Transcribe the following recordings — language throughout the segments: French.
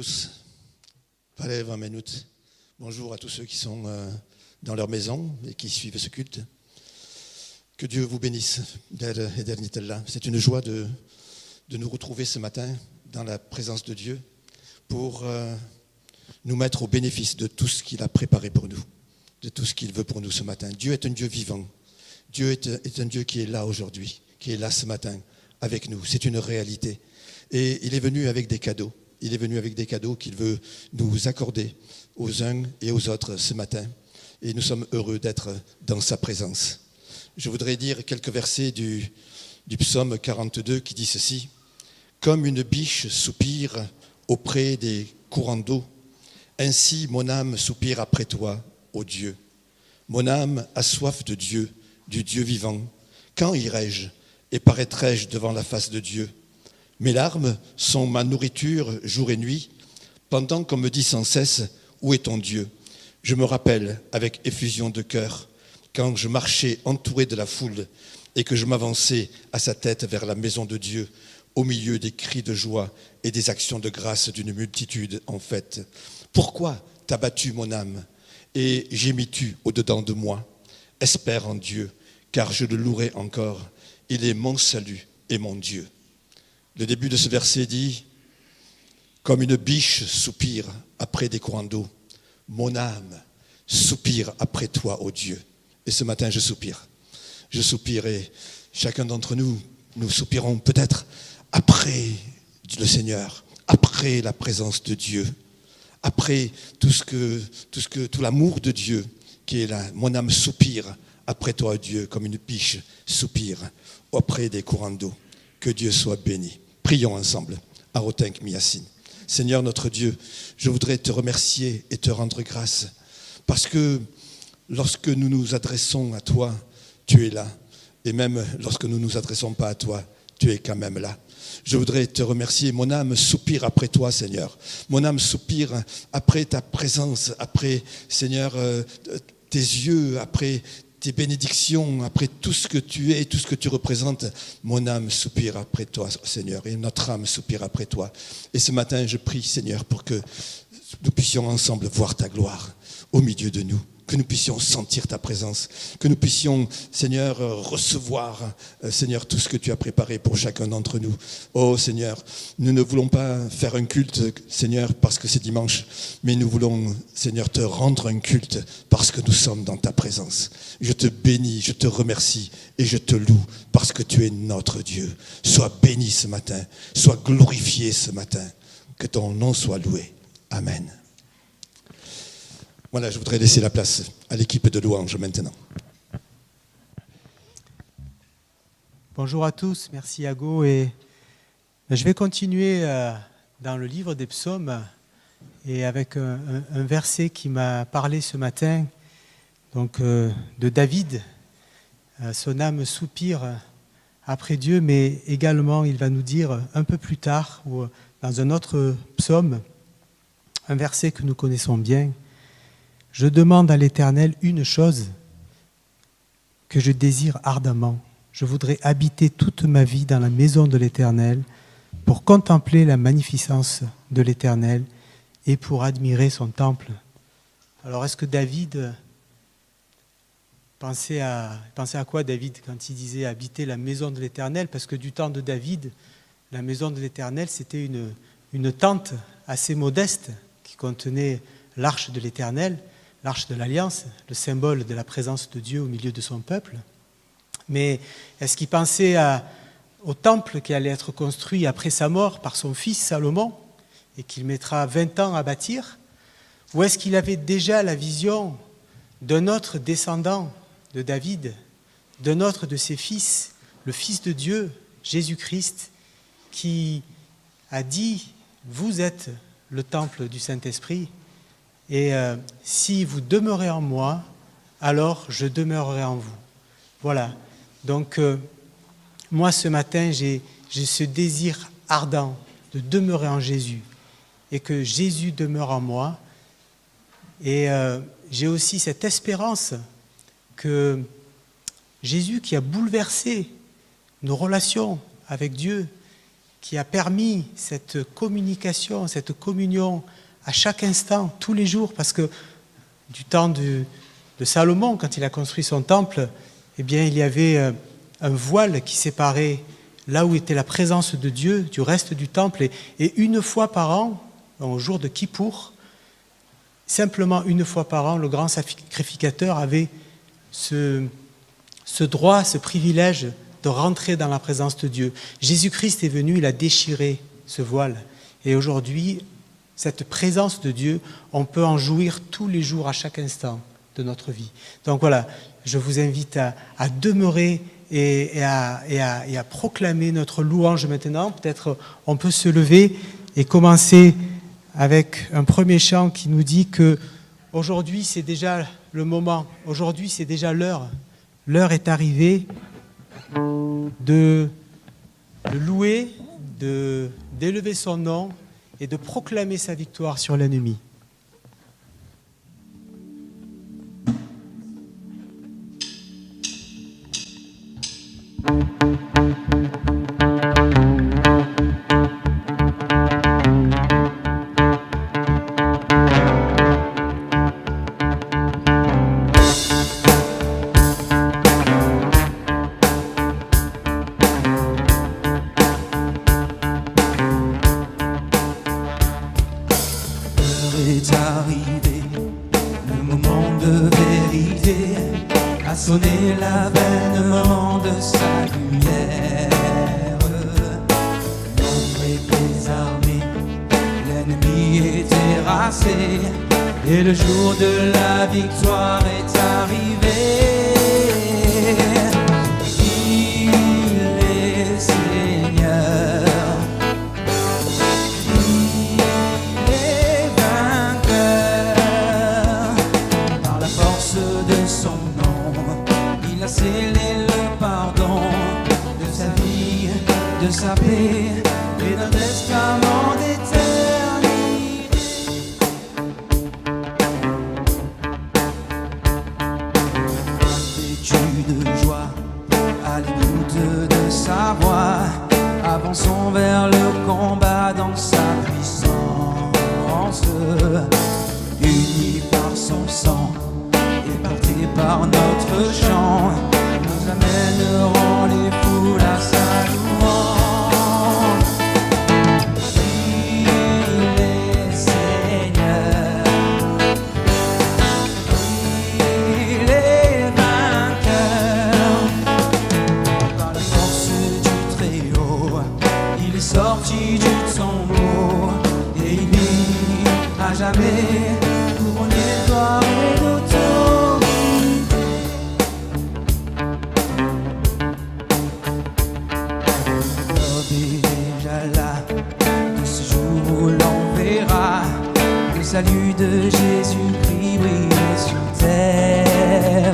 tous. Bonjour à tous ceux qui sont dans leur maison et qui suivent ce culte. Que Dieu vous bénisse. C'est une joie de nous retrouver ce matin dans la présence de Dieu pour nous mettre au bénéfice de tout ce qu'il a préparé pour nous, de tout ce qu'il veut pour nous ce matin. Dieu est un Dieu vivant. Dieu est un Dieu qui est là aujourd'hui, qui est là ce matin avec nous. C'est une réalité. Et il est venu avec des cadeaux. Il est venu avec des cadeaux qu'il veut nous accorder aux uns et aux autres ce matin. Et nous sommes heureux d'être dans sa présence. Je voudrais dire quelques versets du psaume 42 qui dit ceci. « Comme une biche soupire auprès des courants d'eau, ainsi mon âme soupire après toi, ô Dieu. Mon âme a soif de Dieu, du Dieu vivant. Quand irai-je et paraîtrai-je devant la face de Dieu ? Mes larmes sont ma nourriture jour et nuit, pendant qu'on me dit sans cesse « Où est ton Dieu ?» Je me rappelle avec effusion de cœur quand je marchais entouré de la foule et que je m'avançais à sa tête vers la maison de Dieu au milieu des cris de joie et des actions de grâce d'une multitude en fête. Pourquoi t'as battu mon âme et gémis-tu au-dedans de moi ? Espère en Dieu, car je le louerai encore. Il est mon salut et mon Dieu. Le début de ce verset dit « Comme une biche soupire après des courants d'eau, mon âme soupire après toi, ô Dieu. » Et ce matin, je soupire. Je soupire et chacun d'entre nous, nous soupirons peut-être après le Seigneur, après la présence de Dieu, après tout l'amour de Dieu qui est là. Mon âme soupire après toi, Dieu, comme une biche soupire auprès des courants d'eau. Que Dieu soit béni. Prions ensemble. Arotenk Miyasin. Seigneur notre Dieu, je voudrais te remercier et te rendre grâce parce que lorsque nous nous adressons à toi, tu es là. Et même lorsque nous ne nous adressons pas à toi, tu es quand même là. Je voudrais te remercier. Mon âme soupire après toi, Seigneur. Mon âme soupire après ta présence, après, Seigneur, tes yeux, après tes bénédictions, après tout ce que tu es, tout ce que tu représentes. Mon âme soupire après toi, Seigneur, et notre âme soupire après toi. Et ce matin, je prie, Seigneur, pour que nous puissions ensemble voir ta gloire au milieu de nous. Que nous puissions sentir ta présence, que nous puissions, Seigneur, recevoir, Seigneur, tout ce que tu as préparé pour chacun d'entre nous. Oh Seigneur, nous ne voulons pas faire un culte, Seigneur, parce que c'est dimanche, mais nous voulons, Seigneur, te rendre un culte parce que nous sommes dans ta présence. Je te bénis, je te remercie et je te loue parce que tu es notre Dieu. Sois béni ce matin, sois glorifié ce matin, que ton nom soit loué. Amen. Voilà, je voudrais laisser la place à l'équipe de louange maintenant. Bonjour à tous, merci Ago. Et je vais continuer dans le livre des psaumes et avec un verset qui m'a parlé ce matin, donc de David. Son âme soupire après Dieu, mais également il va nous dire un peu plus tard, ou dans un autre psaume, un verset que nous connaissons bien. Je demande à l'Éternel une chose que je désire ardemment. Je voudrais habiter toute ma vie dans la maison de l'Éternel pour contempler la magnificence de l'Éternel et pour admirer son temple. Alors, est-ce que David pensait à quoi, David, quand il disait habiter la maison de l'Éternel ? Parce que du temps de David, la maison de l'Éternel, c'était une tente assez modeste qui contenait l'arche de l'Éternel, l'arche de l'Alliance, le symbole de la présence de Dieu au milieu de son peuple. Mais est-ce qu'il pensait au temple qui allait être construit après sa mort par son fils Salomon et qu'il mettra 20 ans à bâtir ? Ou est-ce qu'il avait déjà la vision d'un autre descendant de David, d'un autre de ses fils, le Fils de Dieu, Jésus-Christ, qui a dit « Vous êtes le temple du Saint-Esprit ». Et si vous demeurez en moi, alors je demeurerai en vous. Voilà. Donc, moi, ce matin, j'ai ce désir ardent de demeurer en Jésus et que Jésus demeure en moi. Et j'ai aussi cette espérance que Jésus, qui a bouleversé nos relations avec Dieu, qui a permis cette communication, cette communion à chaque instant, tous les jours, parce que du temps de Salomon, quand il a construit son temple, eh bien, il y avait un voile qui séparait là où était la présence de Dieu du reste du temple. Et une fois par an, au jour de Kippour, simplement une fois par an, le grand sacrificateur avait ce droit, ce privilège de rentrer dans la présence de Dieu. Jésus-Christ est venu, il a déchiré ce voile. Et aujourd'hui, cette présence de Dieu, on peut en jouir tous les jours, à chaque instant de notre vie. Donc voilà, je vous invite à demeurer et à proclamer notre louange maintenant. Peut-être on peut se lever et commencer avec un premier chant qui nous dit que aujourd'hui c'est déjà le moment, aujourd'hui c'est déjà l'heure. L'heure est arrivée de louer, d'élever son nom et de proclamer sa victoire sur l'ennemi. Est arrivé le moment de vérité, a sonné l'avènement de sa lumière. L'ombre est désarmée, l'ennemi est terrassé, et le jour de la victoire est arrivé. Il est Seigneur. De son nom, il a scellé le pardon de sa vie, de sa paix et d'un testament d'éternité. Vêtu de joie, à l'écoute de sa voix, avançons vers le combat dans sa puissance, unis par son sang. Épartés par notre chant, nous amènerons les foules à sa louange. Il est Seigneur, il est vainqueur. Par la force du Très-Haut, il est sorti du tombeau, et il vit à jamais couronné de gloire et d'autorité. Le salut de Jésus-Christ brille sur terre.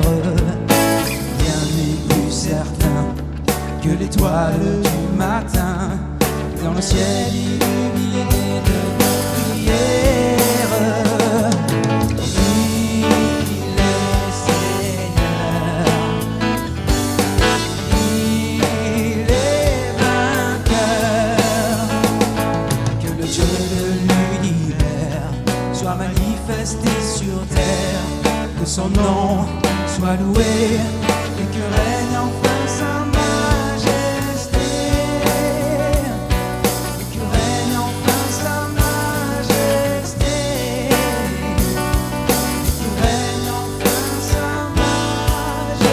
Rien n'est plus certain que l'étoile du matin, dans le ciel illuminé de nos prières. Il est Seigneur, il est vainqueur. Que le Dieu de l'univers soit manifesté sur terre, que son nom soit loué et que règne enfin sa majesté, et que règne enfin sa majesté, et que règne enfin sa majesté.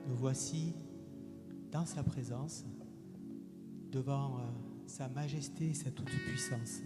Nous voici dans sa présence, devant sa majesté et sa toute-puissance.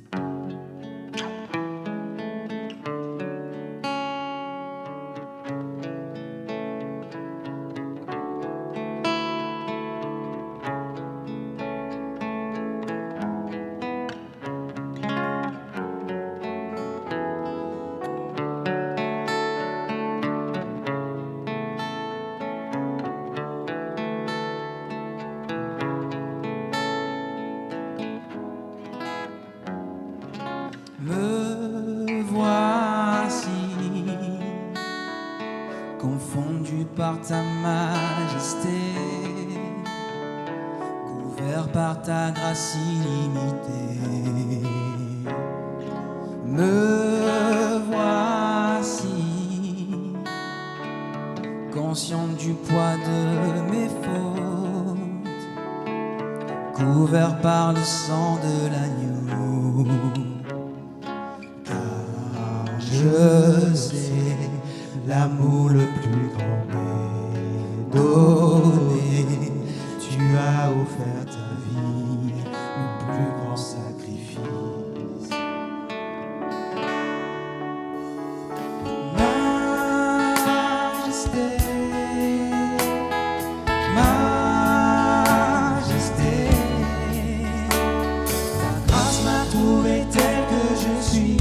par ta majesté, couvert par ta grâce illimitée. Me voici, conscient du poids de mes fautes, couvert par le sang de l'agneau. Car je sais l'amour le plus grand m'est donné. Tu as offert ta vie, le plus grand sacrifice. Majesté, majesté, ta grâce m'a trouvé tel que je suis.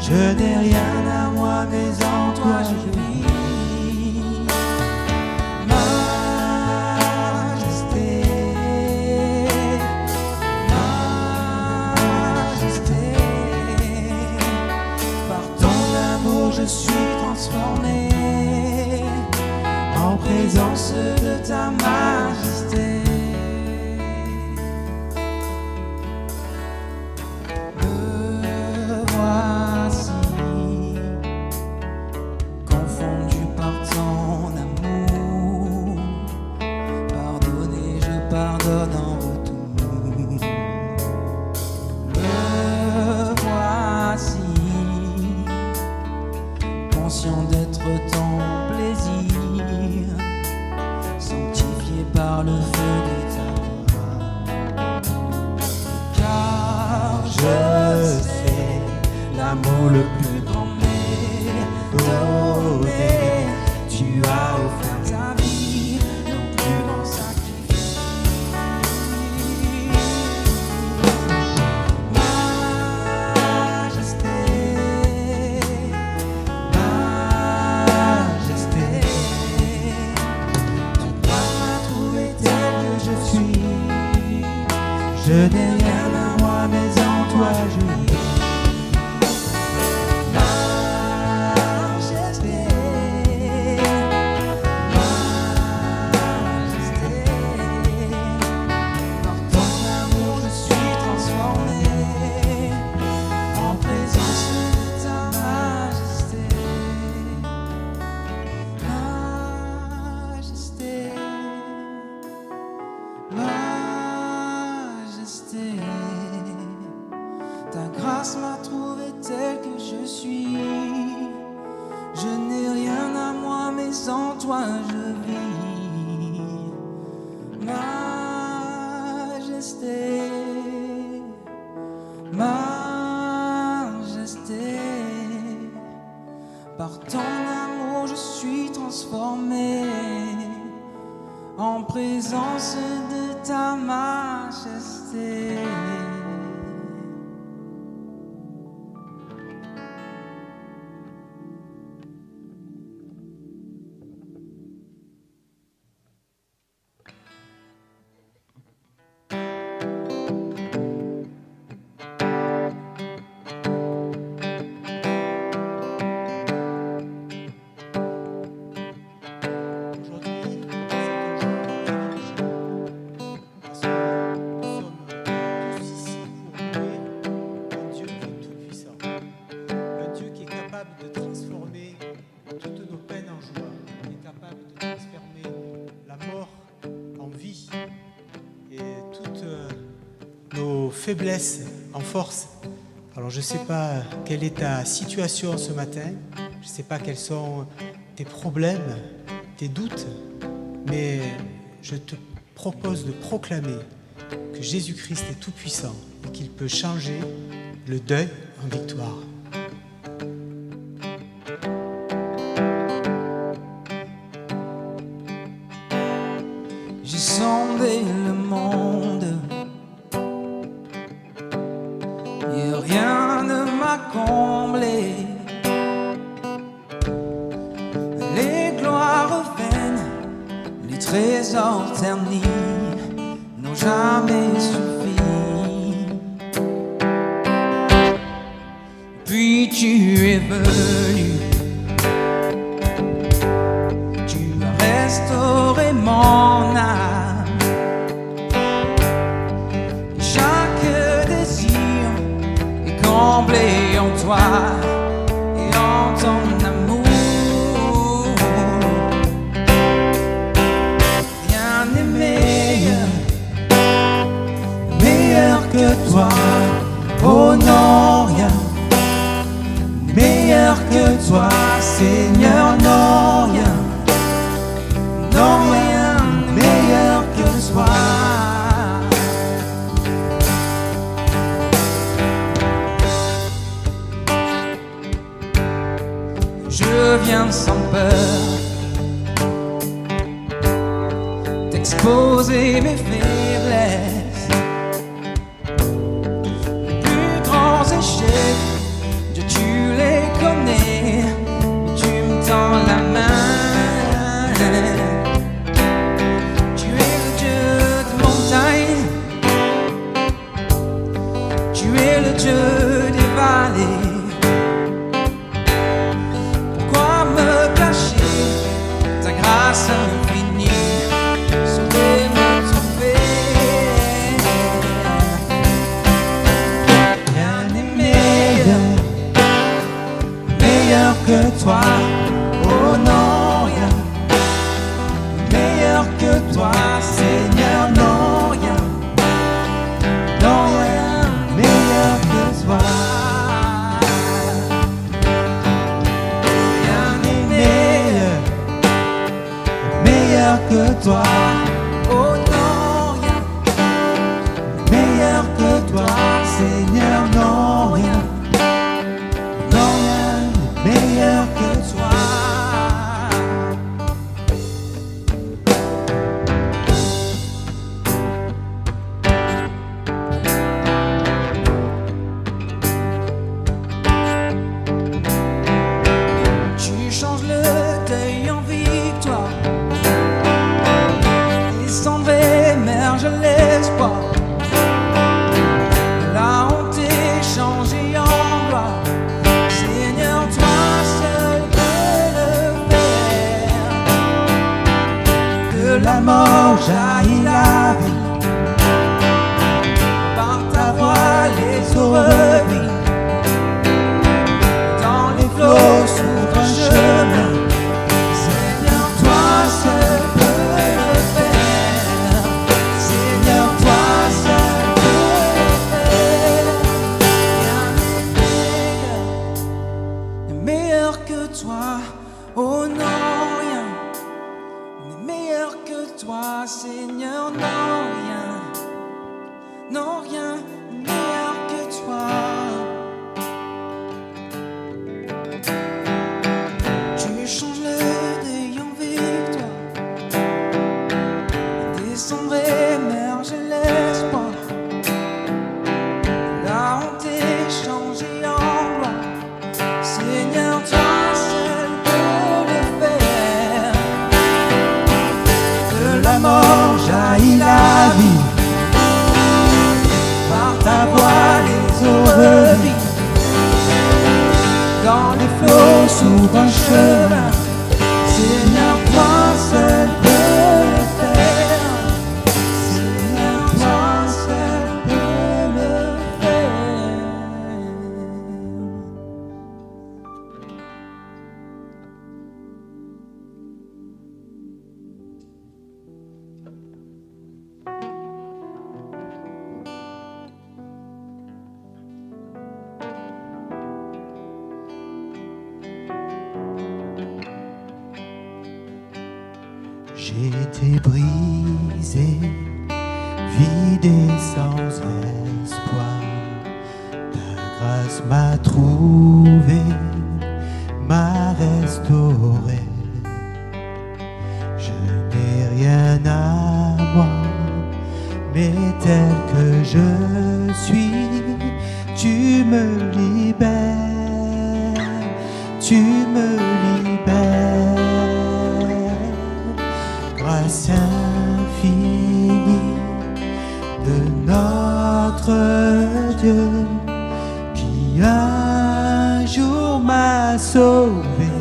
Je n'ai rien à moi, mais en toi je vis. Majesté, majesté, par ton amour je suis transformé en présence de ta majesté. Me voici, confondu par ton amour. Pardonné, je pardonne en retour. Me voici, conscient d'être ton plaisir, sanctifié par le feu de ta gloire. Car je sais l'amour le plus grand m'est donné. Tu as offert ta vie, le plus grand sacrifice. Majesté, majesté, ta grâce m'a trouvé tel que je suis. Je n'ai rien à moi, mais en toi je vis. Majesté, majesté, par ton amour je suis transformé en présence de ta majesté. Majesté, majesté, ta grâce m'a trouvé tel que je suis. Je n'ai rien à moi, mais sans toi je vis. Majesté, majesté, par ton amour je suis transformé en présence de ta majesté. Faiblesse en force. Alors je ne sais pas quelle est ta situation ce matin, je ne sais pas quels sont tes problèmes, tes doutes, mais je te propose de proclamer que Jésus-Christ est tout-puissant et qu'il peut changer le deuil en victoire. J'ai sondé le monde et rien ne m'a comblé. Les gloires vaines, les trésors ternis n'ont jamais suffi. Puis tu es venu restaurer mon âme. Chaque désir est comblé en toi et en ton amour. Rien n'est meilleur, meilleur que toi. Oh non, rien meilleur que toi, Seigneur, non rien, non rien meilleur que toi. Je viens sans peur t'exposer mes faiblesses, mes plus grands échecs. Dieu, tu les connais, tu me tends la main. Tu es le Dieu de montagne, tu es le Dieu des vallées. Pourquoi me cacher ta grâce infinie, sauver-me trouver. Rien n'est meilleur, meilleur que toi, oh non rien, meilleur que toi, Seigneur, non rien, non rien, meilleur que toi. Rien n'est meilleur, meilleur que toi, oh non rien, meilleur que toi, Seigneur, non rien. Non, rien n'est meilleur que toi. Tu changes le deuil en victoire, les cendres émergent l'espoir. La honte est changée en gloire. Seigneur, toi seul peux le faire. De la mort jaillit la vie, par ta voix les eaux revivent. Dans les flots s'ouvre un chemin. Seigneur, toi seul peux le faire. Seigneur, toi seul peux le faire. Rien n'est meilleur que toi, oh non rien n'est meilleur que toi, Seigneur, non rien, non rien meilleur que toi. Tu changes le deuil en victoire, des cendres émerge l'espoir. La honte est changée en gloire. Seigneur, toi seul peux le faire. De la mort jaillit la vie, par ta voix les eaux revivent. Dans les flots s'ouvre un chemin. Seigneur, toi seul peux le faire. Seigneur, toi seul peux le faire. J'ai été brisé, vidé sans espoir. Ta grâce m'a trouvé, m'a restauré. Je n'ai rien à moi, mais tel que je suis, tu me libères, tu me libères. Grâce infinie de notre Dieu qui un jour m'a sauvé.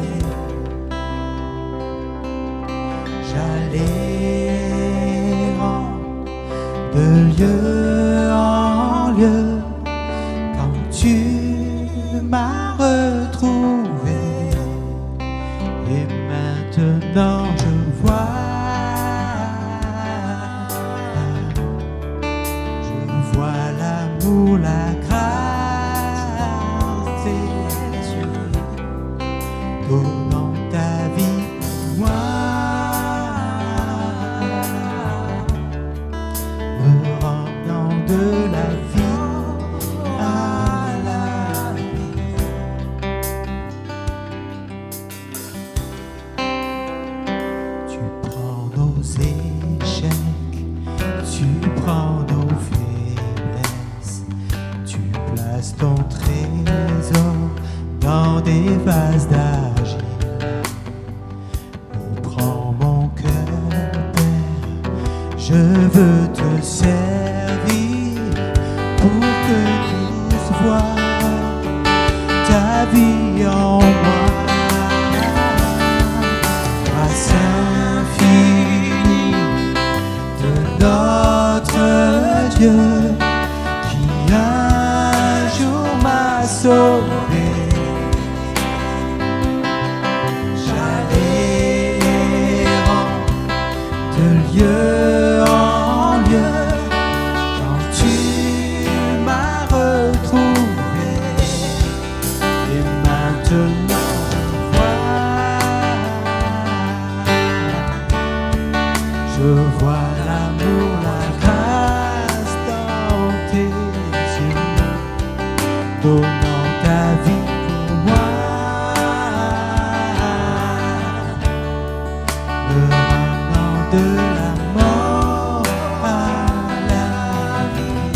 lieu en lieu, quand tu m'as retrouvé, et maintenant je vois l'amour, la grâce, tes yeux donnant ta vie pour moi, me ramenant de la vie à la vie. Tu prends nos échecs, tu prends nos faiblesses, tu places ton trésor dans des vases d'argile. Prends mon cœur, Père, je veux te servir pour que tous voient ta vie en moi. Grâce infinie de notre Dieu qui un jour m'a sauvé. J'allais errant de lieu en lieu, quand tu m'as retrouvé, et maintenant je vois l'amour, la grâce dans tes yeux, donnant ta vie pour moi, me ramenant de la mort à la vie.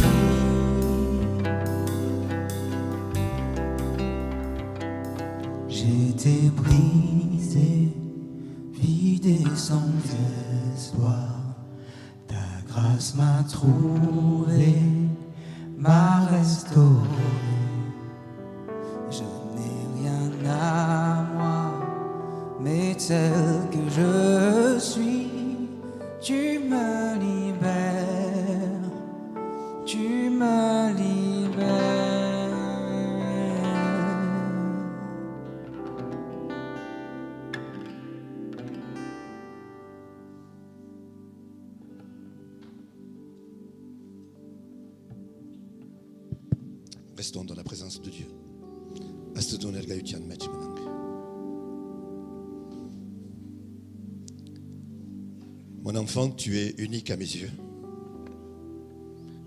J'étais brisé, vidé sans espoir. Ta grâce m'a trouvé, m'a restauré. Je n'ai rien à moi, mais tel que je suis, tu me libères, tu me libères. Restons dans la présence de Dieu. Astudun ergayutian mechmenang. Mon enfant, tu es unique à mes yeux.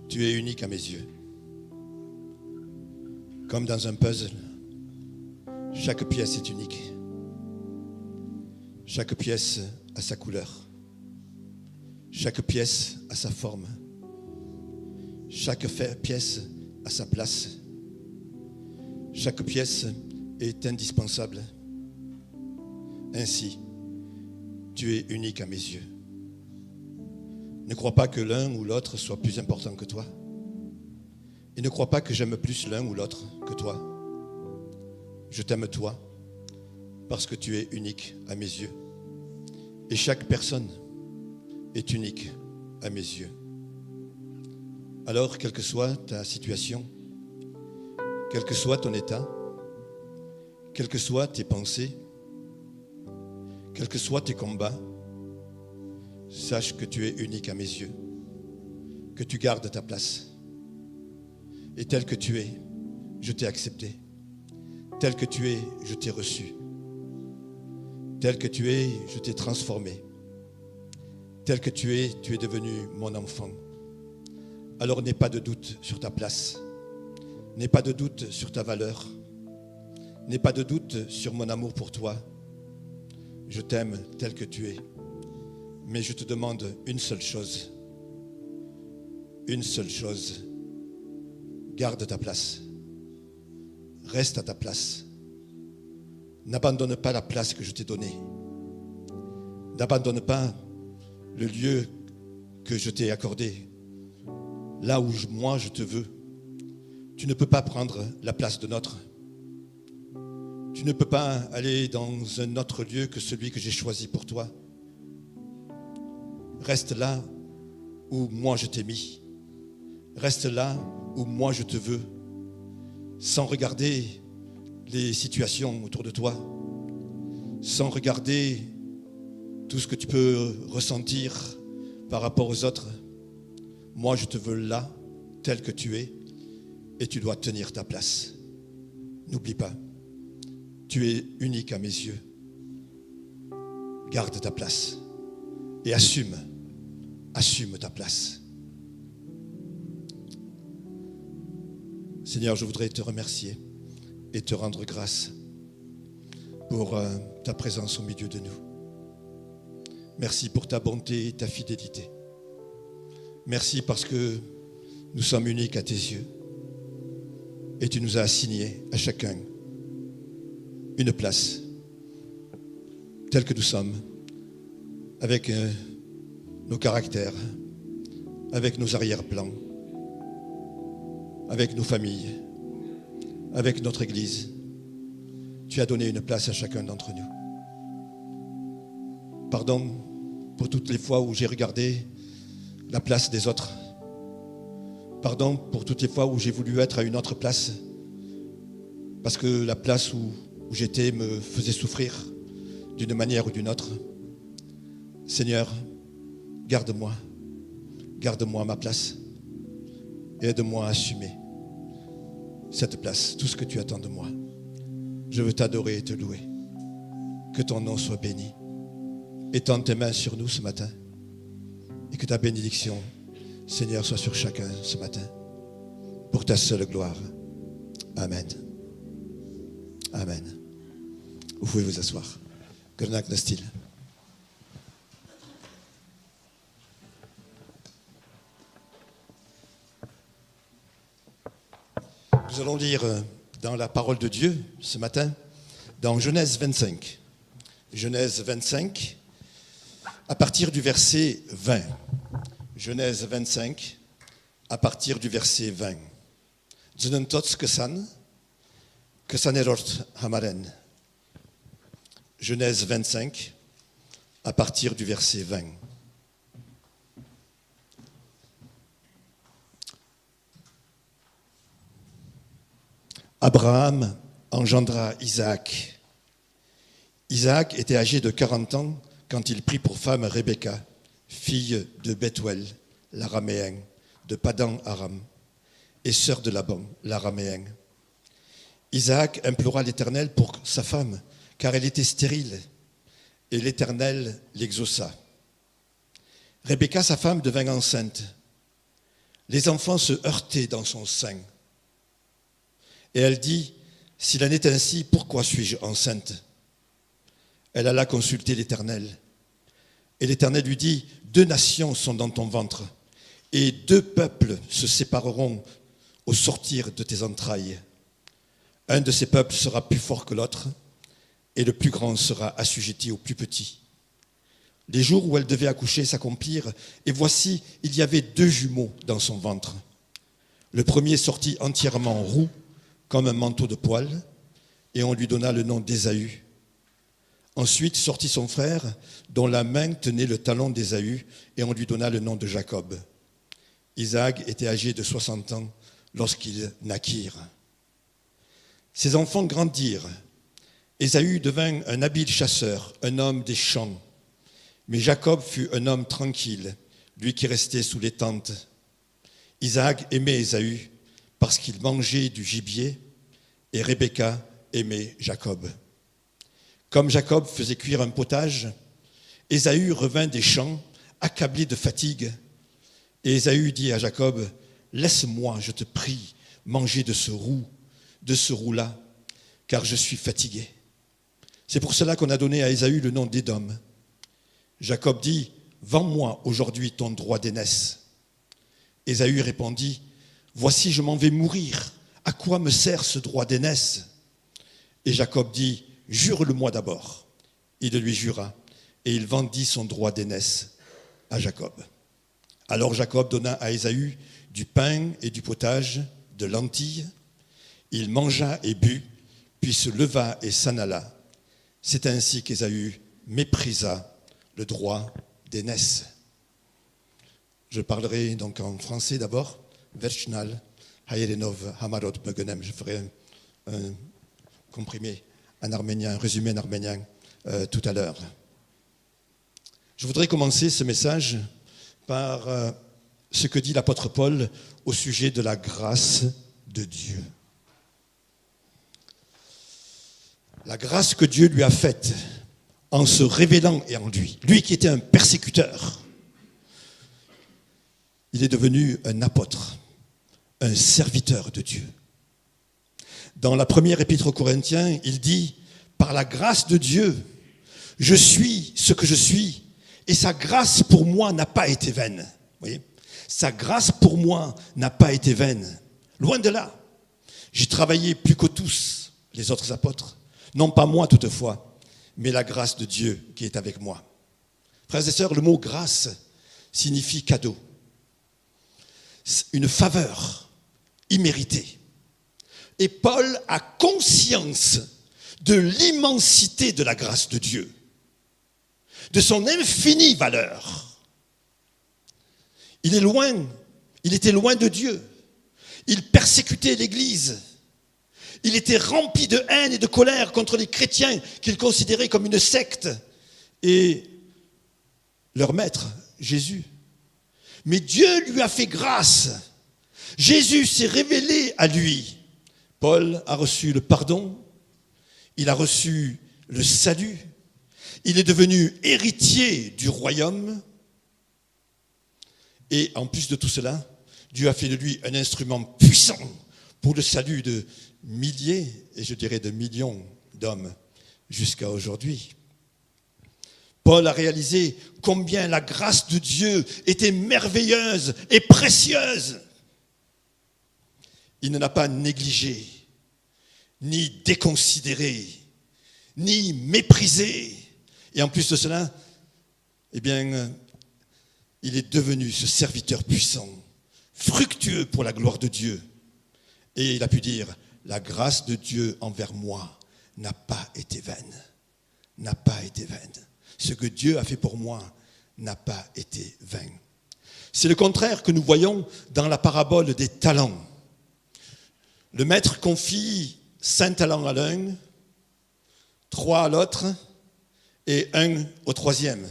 Tu es unique à mes yeux. Comme dans un puzzle, chaque pièce est unique. Chaque pièce a sa couleur. Chaque pièce a sa forme. Chaque pièce a sa place. Chaque pièce est indispensable. Ainsi, tu es unique à mes yeux. Ne crois pas que l'un ou l'autre soit plus important que toi. Et ne crois pas que j'aime plus l'un ou l'autre que toi. Je t'aime toi parce que tu es unique à mes yeux. Et chaque personne est unique à mes yeux. Alors, quelle que soit ta situation, quel que soit ton état, quelles que soient tes pensées, quels que soient tes combats, sache que tu es unique à mes yeux, que tu gardes ta place. Et tel que tu es, je t'ai accepté. Tel que tu es, je t'ai reçu. Tel que tu es, je t'ai transformé. Tel que tu es devenu mon enfant. Alors n'aie pas de doute sur ta place. N'aie pas de doute sur ta valeur. N'aie pas de doute sur mon amour pour toi. Je t'aime tel que tu es. Mais je te demande une seule chose. Une seule chose. Garde ta place. Reste à ta place. N'abandonne pas la place que je t'ai donnée. N'abandonne pas le lieu que je t'ai accordé. Là où moi je te veux. Tu ne peux pas prendre la place de l'autre. Tu ne peux pas aller dans un autre lieu que celui que j'ai choisi pour toi. Reste là où moi je t'ai mis. Reste là où moi je te veux, sans regarder les situations autour de toi, sans regarder tout ce que tu peux ressentir par rapport aux autres. Moi je te veux là, tel que tu es, et tu dois tenir ta place. N'oublie pas, tu es unique à mes yeux. Garde ta place et assume ta place. Seigneur, je voudrais te remercier et te rendre grâce pour ta présence au milieu de nous. Merci pour ta bonté et ta fidélité. Merci parce que nous sommes uniques à tes yeux et tu nous as assigné à chacun une place telle que nous sommes, avec nos caractères, avec nos arrière-plans, avec nos familles, avec notre Église. Tu as donné une place à chacun d'entre nous. Pardon pour toutes les fois où j'ai regardé la place des autres. Pardon pour toutes les fois où j'ai voulu être à une autre place, parce que la place où j'étais me faisait souffrir d'une manière ou d'une autre. Seigneur, garde-moi à ma place et aide-moi à assumer cette place, tout ce que tu attends de moi. Je veux t'adorer et te louer. Que ton nom soit béni. Étends tes mains sur nous ce matin et que ta bénédiction, Seigneur, soit sur chacun ce matin pour ta seule gloire. Amen. Amen. Vous pouvez vous asseoir. Gurnak Nastil. Nous allons lire dans la parole de Dieu ce matin, dans Genèse 25. Genèse 25, à partir du verset 20. Genèse 25, à partir du verset 20. Zunentots kesanerort hamaren. Genèse 25, à partir du verset 20. Abraham engendra Isaac. Isaac était âgé de 40 ans quand il prit pour femme Rebecca, fille de Bethuel, l'araméen, de Padan Aram, et sœur de Laban, l'araméen. Isaac implora l'Éternel pour sa femme, car elle était stérile, et l'Éternel l'exauça. Rebecca, sa femme, devint enceinte. Les enfants se heurtaient dans son sein. Et elle dit, « S'il en est ainsi, pourquoi suis-je enceinte ?» Elle alla consulter l'Éternel. Et l'Éternel lui dit, « 2 nations sont dans ton ventre, et 2 peuples se sépareront au sortir de tes entrailles. Un de ces peuples sera plus fort que l'autre, et le plus grand sera assujetti au plus petit. » Les jours où elle devait accoucher s'accomplirent, et voici, il y avait 2 jumeaux dans son ventre. Le premier sortit entièrement roux, comme un manteau de poils, et on lui donna le nom d'Ésaü. Ensuite sortit son frère, dont la main tenait le talon d'Ésaü, et on lui donna le nom de Jacob. Isaac était âgé de 60 ans lorsqu'ils naquirent. Ses enfants grandirent. Ésaü devint un habile chasseur, un homme des champs. Mais Jacob fut un homme tranquille, lui qui restait sous les tentes. Isaac aimait Ésaü parce qu'il mangeait du gibier, et Rebecca aimait Jacob. Comme Jacob faisait cuire un potage, Ésaü revint des champs, accablé de fatigue. Et Ésaü dit à Jacob, « Laisse-moi, je te prie, manger de ce roux-là, car je suis fatigué. » C'est pour cela qu'on a donné à Ésaü le nom d'Édom. Jacob dit, « Vends-moi aujourd'hui ton droit d'aînesse. » Ésaü répondit, « Voici, je m'en vais mourir. À quoi me sert ce droit d'aînesse ?» Et Jacob dit, « Jure-le-moi d'abord. » Il lui jura, et il vendit son droit d'aînesse à Jacob. Alors Jacob donna à Ésaü du pain et du potage, de lentilles. Il mangea et but, puis se leva et s'en alla. C'est ainsi qu'Ésaü méprisa le droit d'aînesse. Je parlerai donc en français d'abord. Vershnal, Hayerenov, Hamarot, Begenem. Je ferai un comprimé en arménien, un résumé en arménien tout à l'heure. Je voudrais commencer ce message par ce que dit l'apôtre Paul au sujet de la grâce de Dieu. La grâce que Dieu lui a faite en se révélant et en lui qui était un persécuteur, il est devenu un apôtre, un serviteur de Dieu. Dans la première épître aux Corinthiens, il dit « Par la grâce de Dieu, je suis ce que je suis, et sa grâce pour moi n'a pas été vaine. » Vous voyez ? Sa grâce pour moi n'a pas été vaine. Loin de là. J'ai travaillé plus que tous les autres apôtres. Non pas moi toutefois, mais la grâce de Dieu qui est avec moi. Frères et sœurs, le mot grâce signifie cadeau. Une faveur imméritée. Et Paul a conscience de l'immensité de la grâce de Dieu, de son infinie valeur. Il était loin de Dieu. Il persécutait l'Église. Il était rempli de haine et de colère contre les chrétiens qu'il considérait comme une secte et leur maître, Jésus. Mais Dieu lui a fait grâce. Jésus s'est révélé à lui. Paul a reçu le pardon, il a reçu le salut, il est devenu héritier du royaume. Et en plus de tout cela, Dieu a fait de lui un instrument puissant pour le salut de milliers, et je dirais de millions d'hommes jusqu'à aujourd'hui. Paul a réalisé combien la grâce de Dieu était merveilleuse et précieuse. Il ne l'a pas négligée, ni déconsidérée, ni méprisée. Et en plus de cela, eh bien, il est devenu ce serviteur puissant, fructueux pour la gloire de Dieu. Et il a pu dire, la grâce de Dieu envers moi n'a pas été vaine. N'a pas été vaine. Ce que Dieu a fait pour moi n'a pas été vain. C'est le contraire que nous voyons dans la parabole des talents. Le maître confie 5 talents à l'un, 3 à l'autre et 1 au troisième.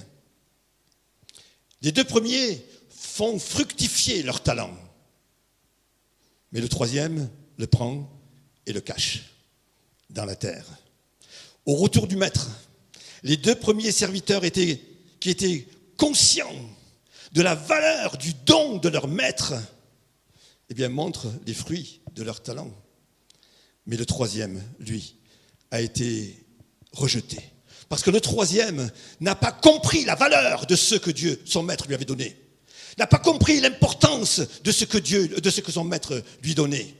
Les 2 premiers font fructifier leurs talents. Mais le troisième le prend et le cache dans la terre. Au retour du maître, les 2 premiers serviteurs qui étaient conscients de la valeur du don de leur maître, eh bien, montrent les fruits de leur talent. Mais le troisième, lui, a été rejeté. Parce que le troisième n'a pas compris la valeur de ce que Dieu, son maître, lui avait donné. N'a pas compris l'importance de ce que son maître lui donnait.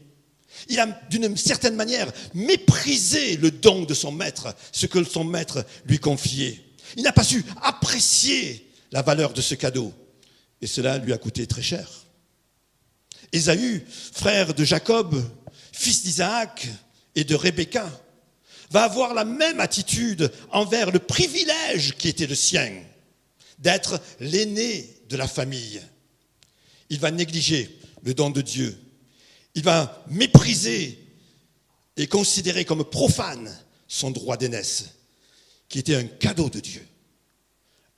Il a, d'une certaine manière, méprisé le don de son maître, ce que son maître lui confiait. Il n'a pas su apprécier la valeur de ce cadeau. Et cela lui a coûté très cher. Ésaü, frère de Jacob, fils d'Isaac et de Rebecca, va avoir la même attitude envers le privilège qui était le sien, d'être l'aîné de la famille. Il va négliger le don de Dieu. Il va mépriser et considérer comme profane son droit d'aînesse, qui était un cadeau de Dieu,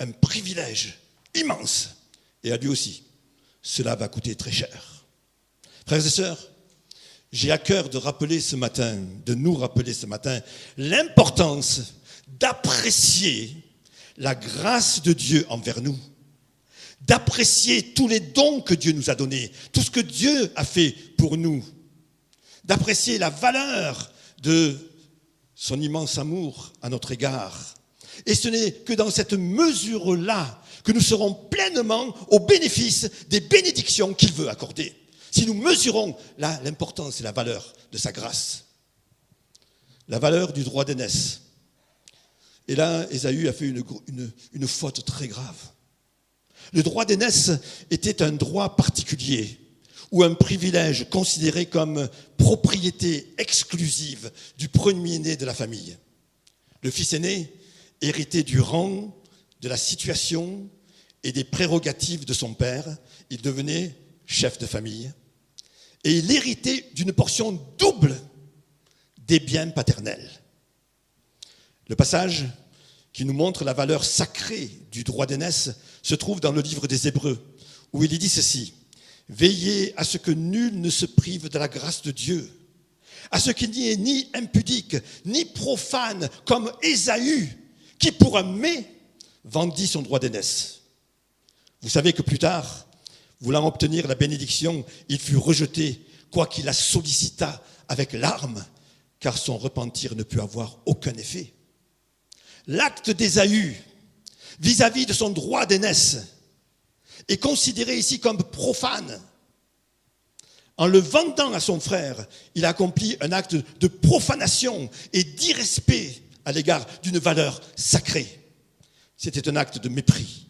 un privilège immense. Et à lui aussi, cela va coûter très cher. Frères et sœurs, j'ai à cœur de nous rappeler ce matin, l'importance d'apprécier la grâce de Dieu envers nous, d'apprécier tous les dons que Dieu nous a donnés, tout ce que Dieu a fait pour nous, d'apprécier la valeur de son immense amour à notre égard. Et ce n'est que dans cette mesure-là que nous serons pleinement au bénéfice des bénédictions qu'il veut accorder. Si nous mesurons l'importance et la valeur de sa grâce, la valeur du droit d'aînesse. Et là, Ésaü a fait une faute très grave. Le droit d'aînesse était un droit particulier ou un privilège considéré comme propriété exclusive du premier-né de la famille. Le fils aîné héritait du rang, de la situation et des prérogatives de son père. Il devenait chef de famille. et il héritait d'une portion double des biens paternels. Le passage qui nous montre la valeur sacrée du droit d'aînesse se trouve dans le livre des Hébreux, où il est dit ceci: « Veillez à ce que nul ne se prive de la grâce de Dieu, à ce qu'il n'y ait ni impudique, ni profane, comme Ésaü, qui pour un mets vendit son droit d'aînesse. » Vous savez que plus tard, voulant obtenir la bénédiction, il fut rejeté, quoiqu'il la sollicita avec larmes, car son repentir ne put avoir aucun effet. L'acte d'Ésaü vis-à-vis de son droit d'aînesse est considéré ici comme profane. En le vendant à son frère, il a accompli un acte de profanation et d'irrespect à l'égard d'une valeur sacrée. C'était un acte de mépris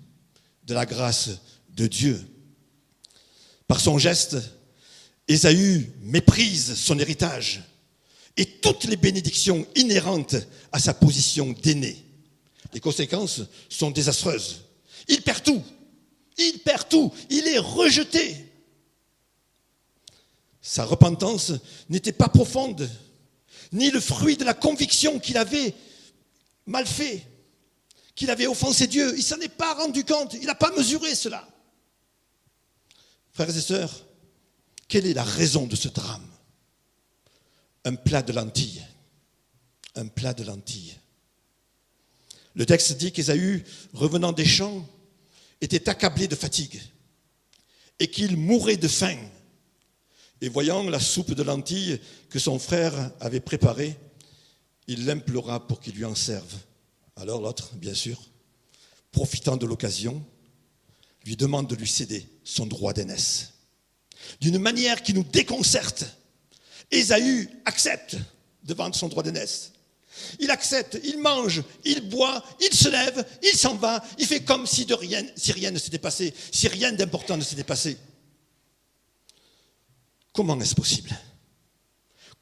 de la grâce de Dieu. Par son geste, Ésaü méprise son héritage et toutes les bénédictions inhérentes à sa position d'aîné. Les conséquences sont désastreuses. Il perd tout. Il est rejeté. Sa repentance n'était pas profonde, ni le fruit de la conviction qu'il avait mal fait, qu'il avait offensé Dieu. Il ne s'en est pas rendu compte, il n'a pas mesuré cela. Frères et sœurs, quelle est la raison de ce drame? Un plat de lentilles. Un plat de lentilles. Le texte dit qu'Ésaü, revenant des champs, était accablé de fatigue et qu'il mourait de faim. Et voyant la soupe de lentilles que son frère avait préparée, il l'implora pour qu'il lui en serve. Alors l'autre, bien sûr, profitant de l'occasion, lui demande de lui céder son droit d'aînesse. D'une manière qui nous déconcerte, Ésaü accepte de vendre son droit d'aînesse. Il accepte, il mange, il boit, il se lève, il s'en va, il fait comme si rien ne s'était passé, si rien d'important ne s'était passé. Comment est-ce possible?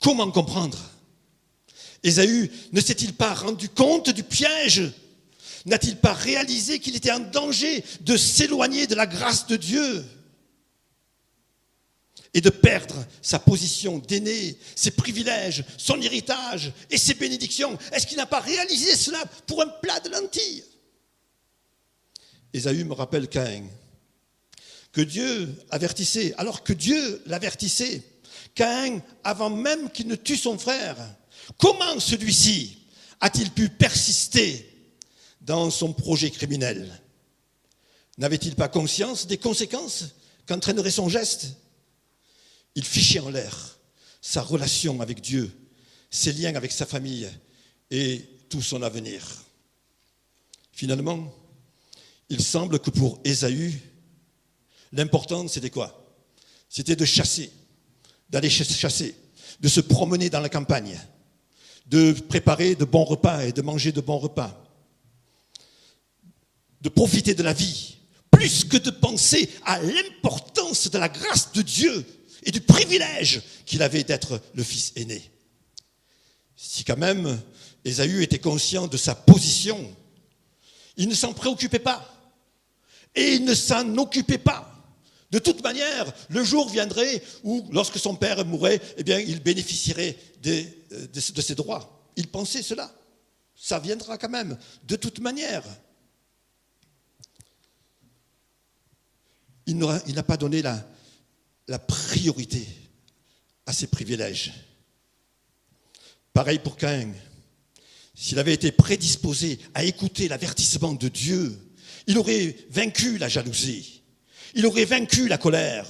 Comment comprendre? Ésaü ne s'est-il pas rendu compte du piège? N'a-t-il pas réalisé qu'il était en danger de s'éloigner de la grâce de Dieu et de perdre sa position d'aîné, ses privilèges, son héritage et ses bénédictions? Est-ce qu'il n'a pas réalisé cela pour un plat de lentilles? Ésaü me rappelle Caïn, que Dieu avertissait, alors que Dieu l'avertissait, Caïn, avant même qu'il ne tue son frère, comment celui-ci a-t-il pu persister dans son projet criminel? N'avait-il pas conscience des conséquences qu'entraînerait son geste? Il fichait en l'air sa relation avec Dieu, ses liens avec sa famille et tout son avenir. Finalement, il semble que pour Ésaü, l'important c'était quoi? C'était de chasser, d'aller chasser, de se promener dans la campagne, de préparer de bons repas et de manger de bons repas, de profiter de la vie, plus que de penser à l'importance de la grâce de Dieu et du privilège qu'il avait d'être le fils aîné. Si quand même Ésaü était conscient de sa position, il ne s'en préoccupait pas et il ne s'en occupait pas. De toute manière, le jour viendrait où, lorsque son père mourrait, eh bien, il bénéficierait de ses droits. Il pensait cela. Ça viendra quand même, de toute manière. Il n'a pas donné la priorité à ses privilèges. Pareil pour Caïn. S'il avait été prédisposé à écouter l'avertissement de Dieu, il aurait vaincu la jalousie. Il aurait vaincu la colère,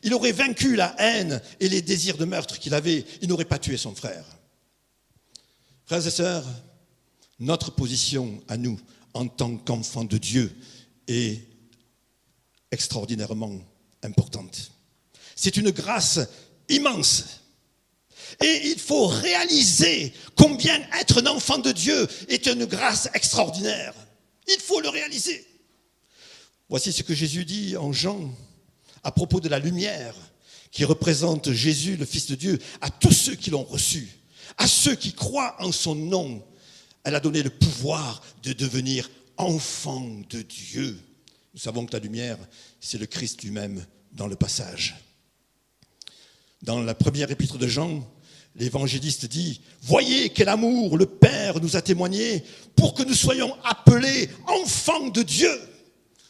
il aurait vaincu la haine et les désirs de meurtre qu'il avait, il n'aurait pas tué son frère. Frères et sœurs, notre position à nous, en tant qu'enfants de Dieu, est extraordinairement importante. C'est une grâce immense. Et il faut réaliser combien être un enfant de Dieu est une grâce extraordinaire. Il faut le réaliser. Voici ce que Jésus dit en Jean à propos de la lumière qui représente Jésus, le Fils de Dieu, à tous ceux qui l'ont reçu, à ceux qui croient en son nom. Elle a donné le pouvoir de devenir enfants de Dieu. Nous savons que la lumière, c'est le Christ lui-même dans le passage. Dans la première épître de Jean, l'évangéliste dit « Voyez quel amour le Père nous a témoigné pour que nous soyons appelés enfants de Dieu.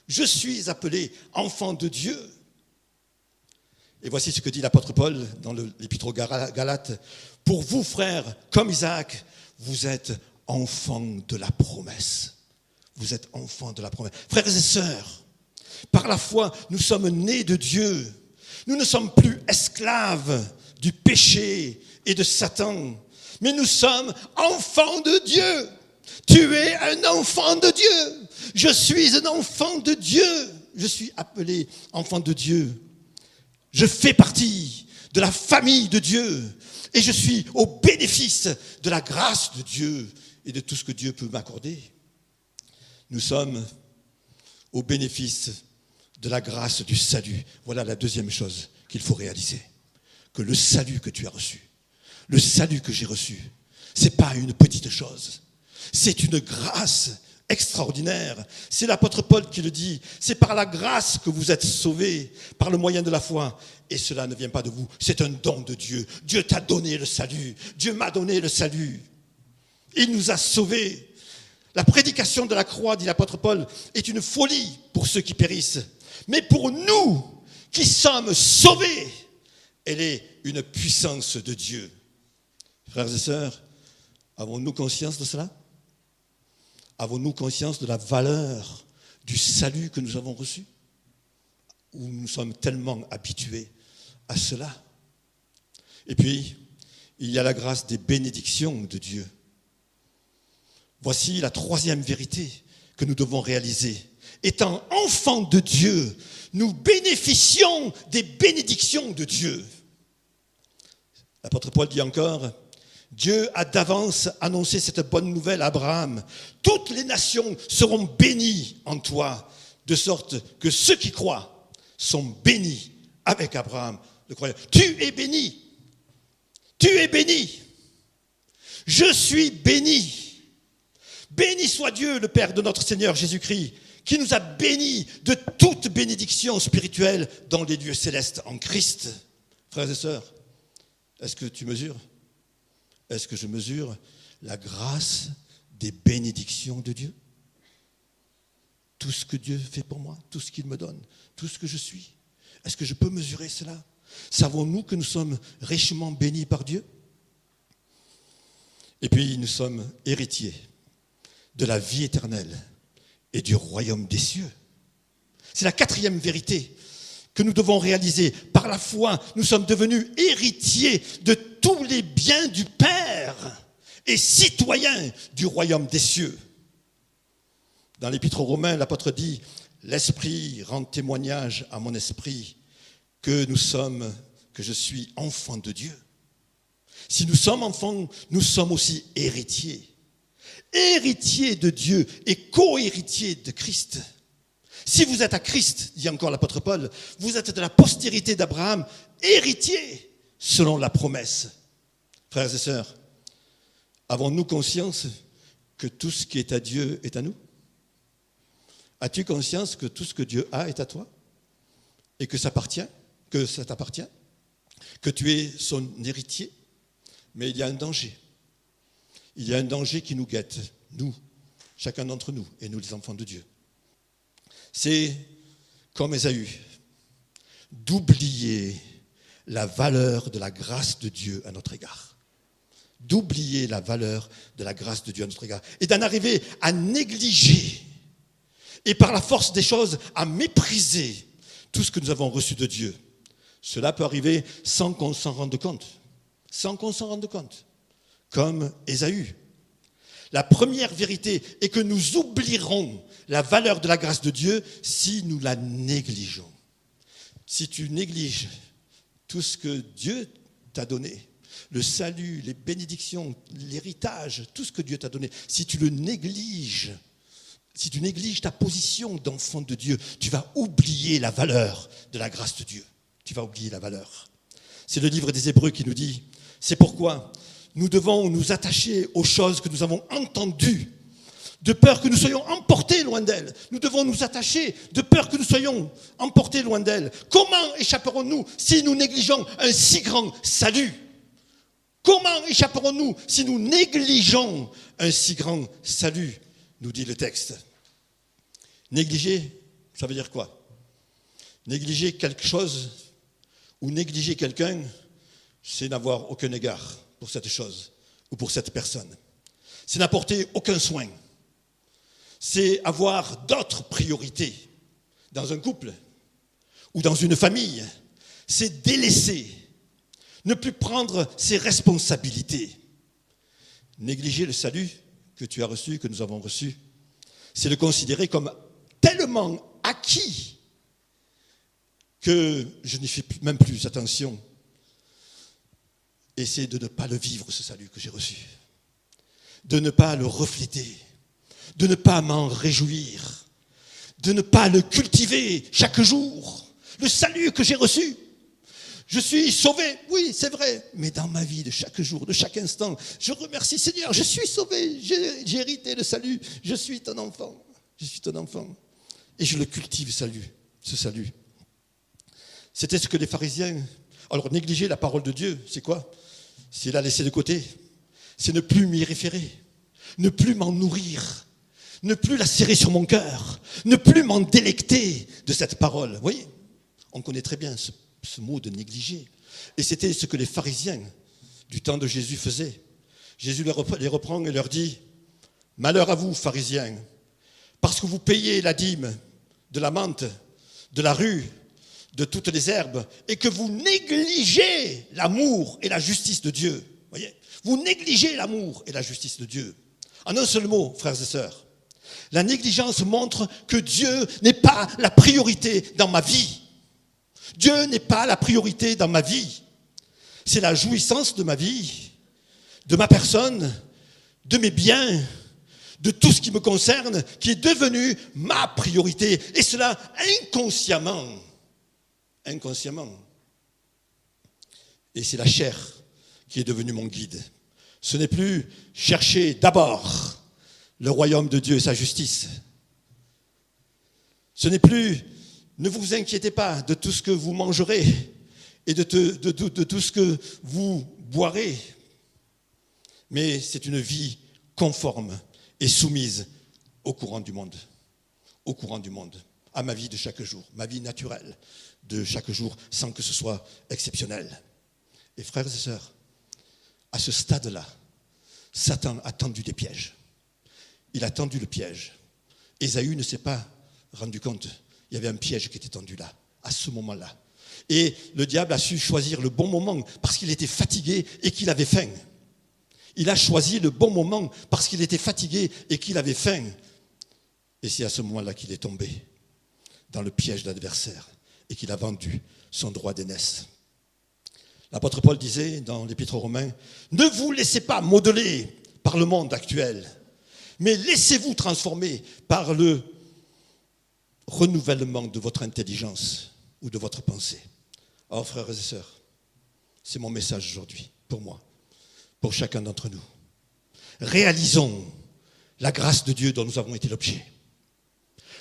Je suis appelé enfant de Dieu. » Et voici ce que dit l'apôtre Paul dans l'épître aux Galates. « Pour vous, frères, comme Isaac, vous êtes enfants de la promesse. » Vous êtes enfants de la promesse. Frères et sœurs, par la foi, nous sommes nés de Dieu. Nous ne sommes plus esclaves du péché et de Satan, mais nous sommes enfants de Dieu. Tu es un enfant de Dieu. Je suis un enfant de Dieu. Je suis appelé enfant de Dieu. Je fais partie de la famille de Dieu et je suis au bénéfice de la grâce de Dieu et de tout ce que Dieu peut m'accorder. Nous sommes au bénéfice de la grâce du salut. Voilà la deuxième chose qu'il faut réaliser. Que le salut que tu as reçu, le salut que j'ai reçu, ce n'est pas une petite chose. C'est une grâce extraordinaire. C'est l'apôtre Paul qui le dit. C'est par la grâce que vous êtes sauvés, par le moyen de la foi. Et cela ne vient pas de vous, c'est un don de Dieu. Dieu t'a donné le salut. Dieu m'a donné le salut. Il nous a sauvés. La prédication de la croix, dit l'apôtre Paul, est une folie pour ceux qui périssent. Mais pour nous qui sommes sauvés, elle est une puissance de Dieu. Frères et sœurs, avons-nous conscience de cela? Avons-nous conscience de la valeur du salut que nous avons reçu? Ou nous sommes tellement habitués à cela? Et puis, il y a la grâce des bénédictions de Dieu. Voici la troisième vérité que nous devons réaliser. Étant enfants de Dieu, nous bénéficions des bénédictions de Dieu. L'apôtre Paul dit encore, Dieu a d'avance annoncé cette bonne nouvelle à Abraham. Toutes les nations seront bénies en toi, de sorte que ceux qui croient sont bénis avec Abraham, le croyant. Tu es béni. Tu es béni. Je suis béni. Béni soit Dieu, le Père de notre Seigneur Jésus-Christ, qui nous a bénis de toute bénédiction spirituelle dans les lieux célestes en Christ. Frères et sœurs, est-ce que tu mesures? Est-ce que je mesure la grâce des bénédictions de Dieu? Tout ce que Dieu fait pour moi, tout ce qu'il me donne, tout ce que je suis. Est-ce que je peux mesurer cela? Savons-nous que nous sommes richement bénis par Dieu? Et puis nous sommes héritiers de la vie éternelle et du royaume des cieux. C'est la quatrième vérité que nous devons réaliser. Par la foi, nous sommes devenus héritiers de tous les biens du Père et citoyens du royaume des cieux. Dans l'Épître aux Romains, l'apôtre dit « L'Esprit rend témoignage à mon esprit que je suis enfant de Dieu. » Si nous sommes enfants, nous sommes aussi héritiers. Héritiers de Dieu et co-héritiers de Christ. Si vous êtes à Christ, dit encore l'apôtre Paul, vous êtes de la postérité d'Abraham, héritiers selon la promesse. Frères et sœurs, avons-nous conscience que tout ce qui est à Dieu est à nous? As-tu conscience que tout ce que Dieu a est à toi? Et que ça t'appartient? Que tu es son héritier? Mais il y a un danger. Il y a un danger qui nous guette, nous, chacun d'entre nous, et nous les enfants de Dieu. C'est, comme Ésaü, d'oublier la valeur de la grâce de Dieu à notre égard. D'oublier la valeur de la grâce de Dieu à notre égard. Et d'en arriver à négliger, et par la force des choses, à mépriser tout ce que nous avons reçu de Dieu. Cela peut arriver sans qu'on s'en rende compte. Sans qu'on s'en rende compte. Comme Ésaü. La première vérité est que nous oublierons la valeur de la grâce de Dieu si nous la négligeons. Si tu négliges tout ce que Dieu t'a donné, le salut, les bénédictions, l'héritage, tout ce que Dieu t'a donné, si tu le négliges, si tu négliges ta position d'enfant de Dieu, tu vas oublier la valeur de la grâce de Dieu. Tu vas oublier la valeur. C'est le livre des Hébreux qui nous dit, c'est pourquoi nous devons nous attacher aux choses que nous avons entendues, de peur que nous soyons emportés loin d'elle. Nous devons nous attacher, de peur que nous soyons emportés loin d'elle. Comment échapperons-nous si nous négligeons un si grand salut? Comment échapperons-nous si nous négligeons un si grand salut, nous dit le texte. Négliger, ça veut dire quoi? Négliger quelque chose ou négliger quelqu'un, c'est n'avoir aucun égard pour cette chose ou pour cette personne. C'est n'apporter aucun soin. C'est avoir d'autres priorités dans un couple ou dans une famille. C'est délaisser, ne plus prendre ses responsabilités. Négliger le salut que tu as reçu, que nous avons reçu, c'est le considérer comme tellement acquis que je n'y fais même plus attention. Et c'est de ne pas le vivre, ce salut que j'ai reçu. De ne pas le refléter, de ne pas m'en réjouir, de ne pas le cultiver chaque jour. Le salut que j'ai reçu, je suis sauvé, oui, c'est vrai, mais dans ma vie de chaque jour, de chaque instant, je remercie Seigneur, je suis sauvé, j'ai hérité le salut, je suis ton enfant, Et je le cultive, ce salut. C'était ce que les pharisiens... Alors, négliger la parole de Dieu, c'est quoi? C'est la laisser de côté. C'est ne plus m'y référer, ne plus m'en nourrir, ne plus la serrer sur mon cœur, ne plus m'en délecter de cette parole. Vous voyez, on connaît très bien ce mot de négliger. Et c'était ce que les pharisiens du temps de Jésus faisaient. Jésus les reprend et leur dit « Malheur à vous, pharisiens, parce que vous payez la dîme de la menthe, de la rue, de toutes les herbes, et que vous négligez l'amour et la justice de Dieu. » Voyez, vous négligez l'amour et la justice de Dieu. En un seul mot, frères et sœurs, la négligence montre que Dieu n'est pas la priorité dans ma vie. Dieu n'est pas la priorité dans ma vie. C'est la jouissance de ma vie, de ma personne, de mes biens, de tout ce qui me concerne, qui est devenu ma priorité. Et cela inconsciemment. Et c'est la chair qui est devenue mon guide. Ce n'est plus chercher d'abord le royaume de Dieu et sa justice. Ce n'est plus, ne vous inquiétez pas de tout ce que vous mangerez et de tout ce que vous boirez. Mais c'est une vie conforme et soumise au courant du monde, à ma vie de chaque jour, ma vie naturelle de chaque jour, sans que ce soit exceptionnel. Et frères et sœurs, à ce stade-là, Satan a tendu des pièges. Il a tendu le piège. Ésaü ne s'est pas rendu compte. Il y avait un piège qui était tendu là, à ce moment-là. Et le diable a su choisir le bon moment parce qu'il était fatigué et qu'il avait faim. Il a choisi le bon moment parce qu'il était fatigué et qu'il avait faim. Et c'est à ce moment-là qu'il est tombé dans le piège de l'adversaire et qu'il a vendu son droit d'aînesse. L'apôtre Paul disait dans l'Épître aux Romains, « Ne vous laissez pas modeler par le monde actuel, mais laissez-vous transformer par le renouvellement de votre intelligence ou de votre pensée. » Alors, frères et sœurs, c'est mon message aujourd'hui, pour moi, pour chacun d'entre nous. Réalisons la grâce de Dieu dont nous avons été l'objet.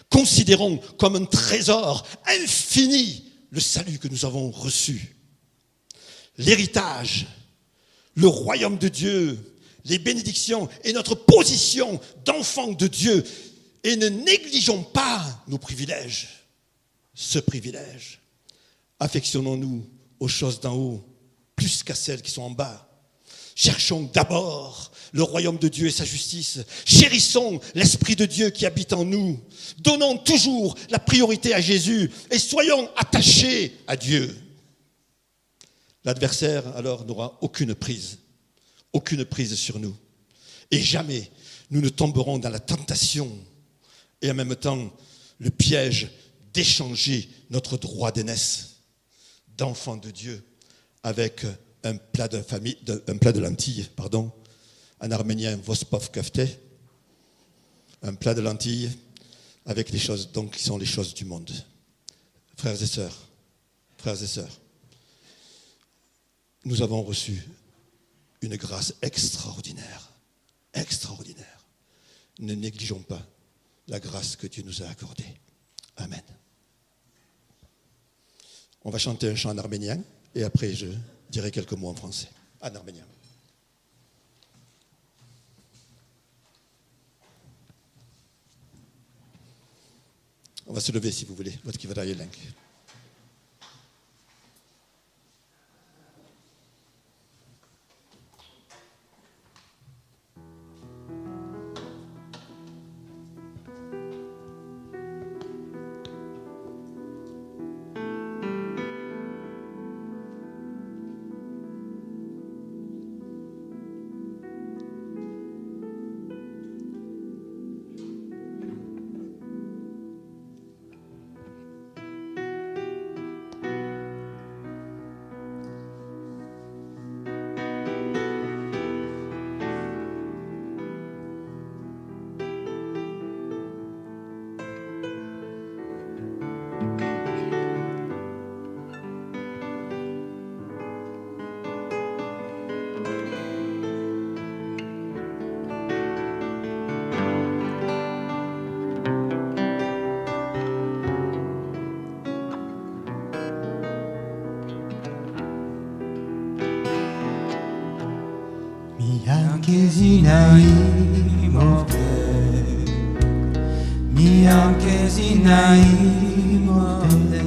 Considérons comme un trésor infini le salut que nous avons reçu. L'héritage, le royaume de Dieu, les bénédictions et notre position d'enfant de Dieu. Et ne négligeons pas nos privilèges, ce privilège. Affectionnons-nous aux choses d'en haut, plus qu'à celles qui sont en bas. Cherchons d'abord le royaume de Dieu et sa justice. Chérissons l'Esprit de Dieu qui habite en nous. Donnons toujours la priorité à Jésus et soyons attachés à Dieu. L'adversaire, alors, n'aura aucune prise sur nous. Et jamais nous ne tomberons dans la tentation et en même temps le piège d'échanger notre droit d'aînesse, d'enfant de Dieu, avec un plat de lentilles, en arménien vospov kafte, un plat de lentilles avec les choses donc qui sont les choses du monde. Frères et sœurs, nous avons reçu une grâce extraordinaire. ne négligeons pas la grâce que Dieu nous a accordée. Amen. On va chanter un chant en arménien et après je dirai quelques mots en français. En arménien. On va se lever si vous voulez. Votre kivra yelenk. Zinaim ofte, mianke zinaim ofte,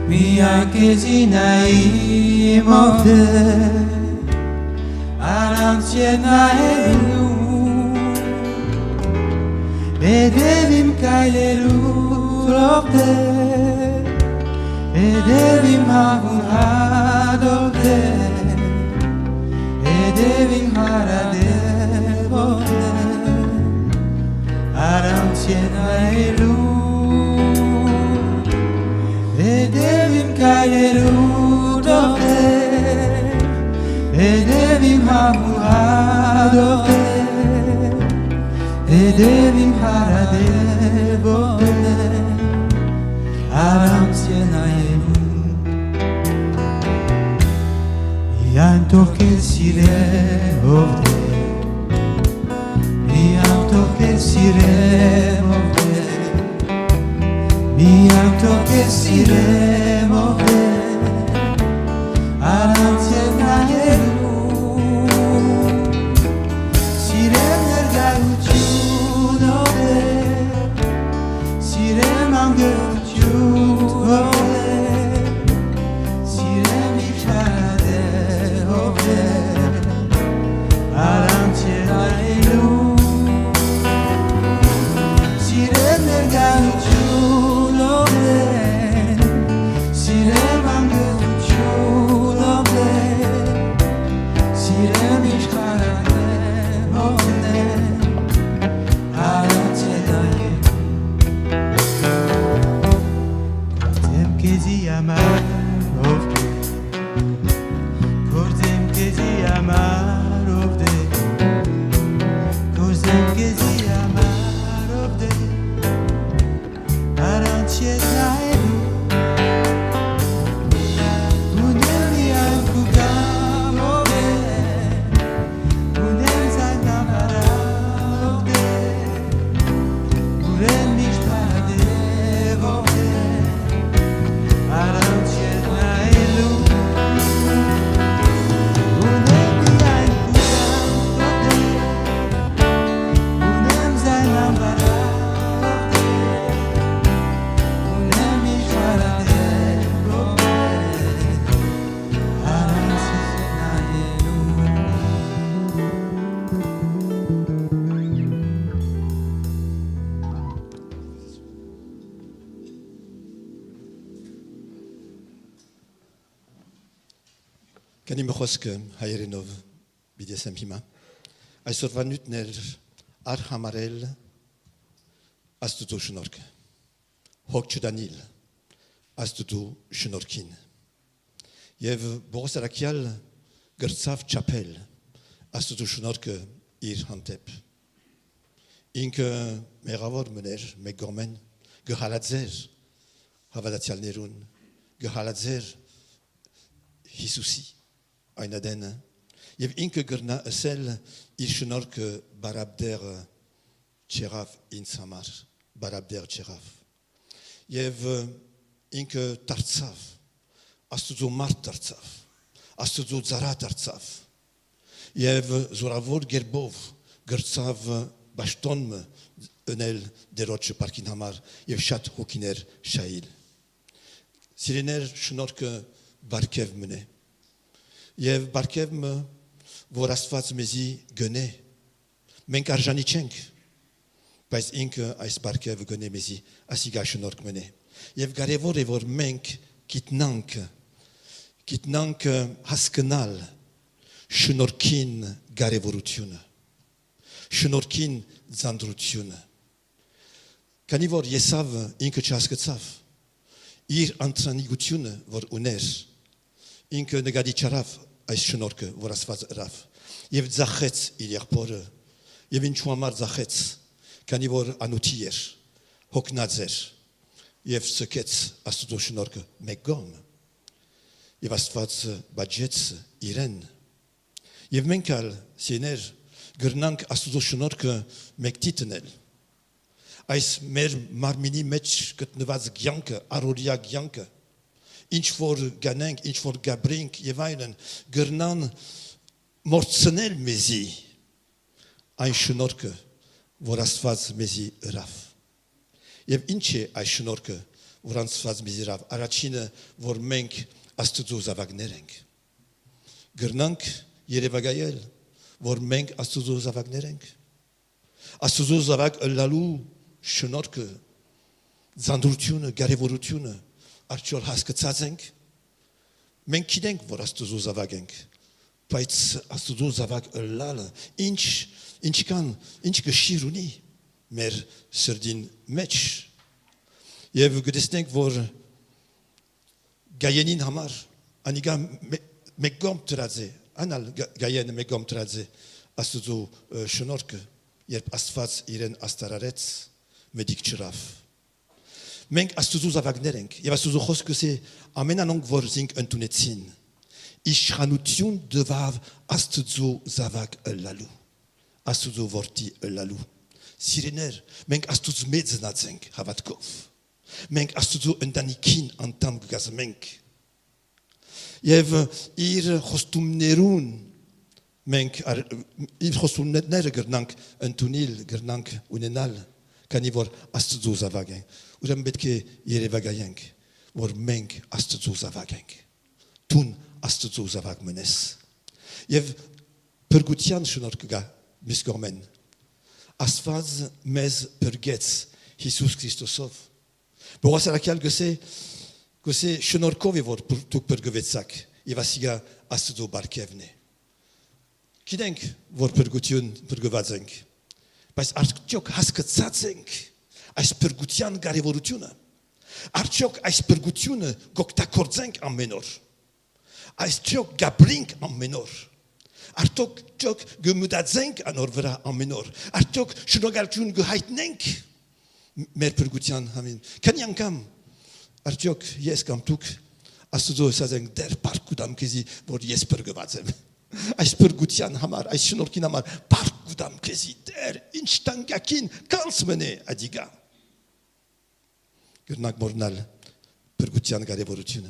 mianke zinaim ofte, arantiena elu, edevim kailelu ofte, edevim havun hadofte. Devim harade bode, arantiena elu, devim kayeru dode, devim hamuadode, devim harade bode, arantiena elu. Mianto che sire ovde, mianto che sire ovde, mianto che sire ovde, arantiena elu, sire nergaluciu dove, sire mangaluciu dove. Kanim Khosk Hayrenov Bidesem Hima. Aisorvanut ner Arhamarel Astutu Shnork. Hokchu Danil Astutu Shnorkin. Yev Borosarakial Gertsav Chapel Astutu Shnork Ir Hantep. Inke Meravor Mener Megormen Gehaladzer Havadatial Nerun Gehaladzer Hisusi. Einaden. Je hebt inke gerna sel Irshnork barabder Cheraf in Samar, barabder Cheraf. Yev inke tartsav, astuzo mart tartsav, astuzo zara tartsav. Yev zoravod gerbov, gertsav bashtonme, enel derotche parkin hamar, yev chat hokiner shail. Sirener shnork barkev mene. Yev barkev me vorasfats mezi gene. Menk arjanichenk. Pais inke ais barkev gene mezi asiga shnork mene. Yev garevor evor menk kitnank haskenal shnorkin garevorutiune. Shnorkin zandrutiune. Kanivor yesav inke chasketsav. Ir antranigutiune vor uner. Inke negadi charaf ais shnorke vorasfats raf. Yev zachetz iliarpore. Yev inchuamar zachetz. Kanivor anutier. Hoknadzer. Yev seketz astudo shnorke megom. Yev asfats badjetz iren. Yev menkal siener gernank astudo shnorke mektitenel. Ais mer marmini mech ket nevaz gyanke, aroria gyanke. Inch voor ganenk, inch voor gabrink, jeweinen, gernan mortsenel mezi. Ein shnorke, vorasfaz mezi raf. Jev inche ein shnorke, vorasfaz mezi raf. Arachine vor menk astuzo zavagnerenk. Gernank yerevagayel, vor menk astuzo zavagnerenk. Astuzo zavag lalu. Shnorke, zandrutiune, garevorutiune, arciol hasketzazenk, menkidenk vor astuzo zavagenk, paitz astuzo zavag lal, inch geshiruni, mer serdin mech. Yev gedesnenk vor gayenin hamar, aniga megom tradze, anal gayen megom tradze, astuzo shnorke, yerp astfats iren astararetz, medik chiraf. Menk astuzo zavagnerenk. Yev astuzo choske se amenanong vor zink entunetzin. Ishranutiun devav astuzo zavag lalu. Astuzo vorti lalu. Sirener, menk astuzo medzenatzenk havatkov. Menk astuzo endanikin antam gazmenk. Yev ir chostum nerun. Menk ir chostum ner gernank entunil gernank unenal. Kanivor astuzo zavagenk. Urem betke yerevagayenk. Vor menk astuzo zavagenk. Tun astuzo zavag menes. Yev pergutian shnorkga misgormen. Asfaz mez pergetz Jesus Christosov. Boras alakal gose shnorkov evor tuk pergevetsak. Yevasiga astuzo barkevne. Kidenk vor pergutiun pergevadzenk. Pais arciok hasketzazenk, ais pergutian garevorutiune. Arciok ais pergutiune goktakordzenk en menor. Ais ciok gabrink en menor. Arciok gemudadzenk en orvera en menor. Arciok shnogaltun gehaitnenk. Mer pergutian hamin. Kanyankam. Arciok yes kamtuk. Astuzo sazenk der parkudam kezi vor yes pergevadzem. Ais pergutian hamar, ais shnorkin hamar, parkudam kezi der instangakin kalsmene adiga. Gernak mornal pergutian garevorutiune.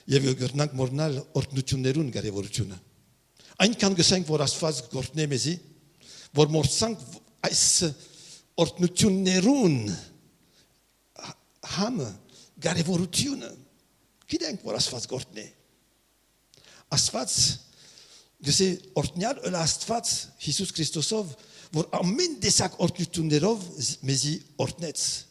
Yev gernak mornal ortnutunerun garevorutiune. Ein kan gesenk vor asfaz gortne mezi, vor morsank ais ortnutunerun ham garevorutiune. Kidenk vor asfaz gortne. Asfats, gese ortnial ela asfats, Jesus Christosov, vor amen desak ortnutunerov mezi ortnets.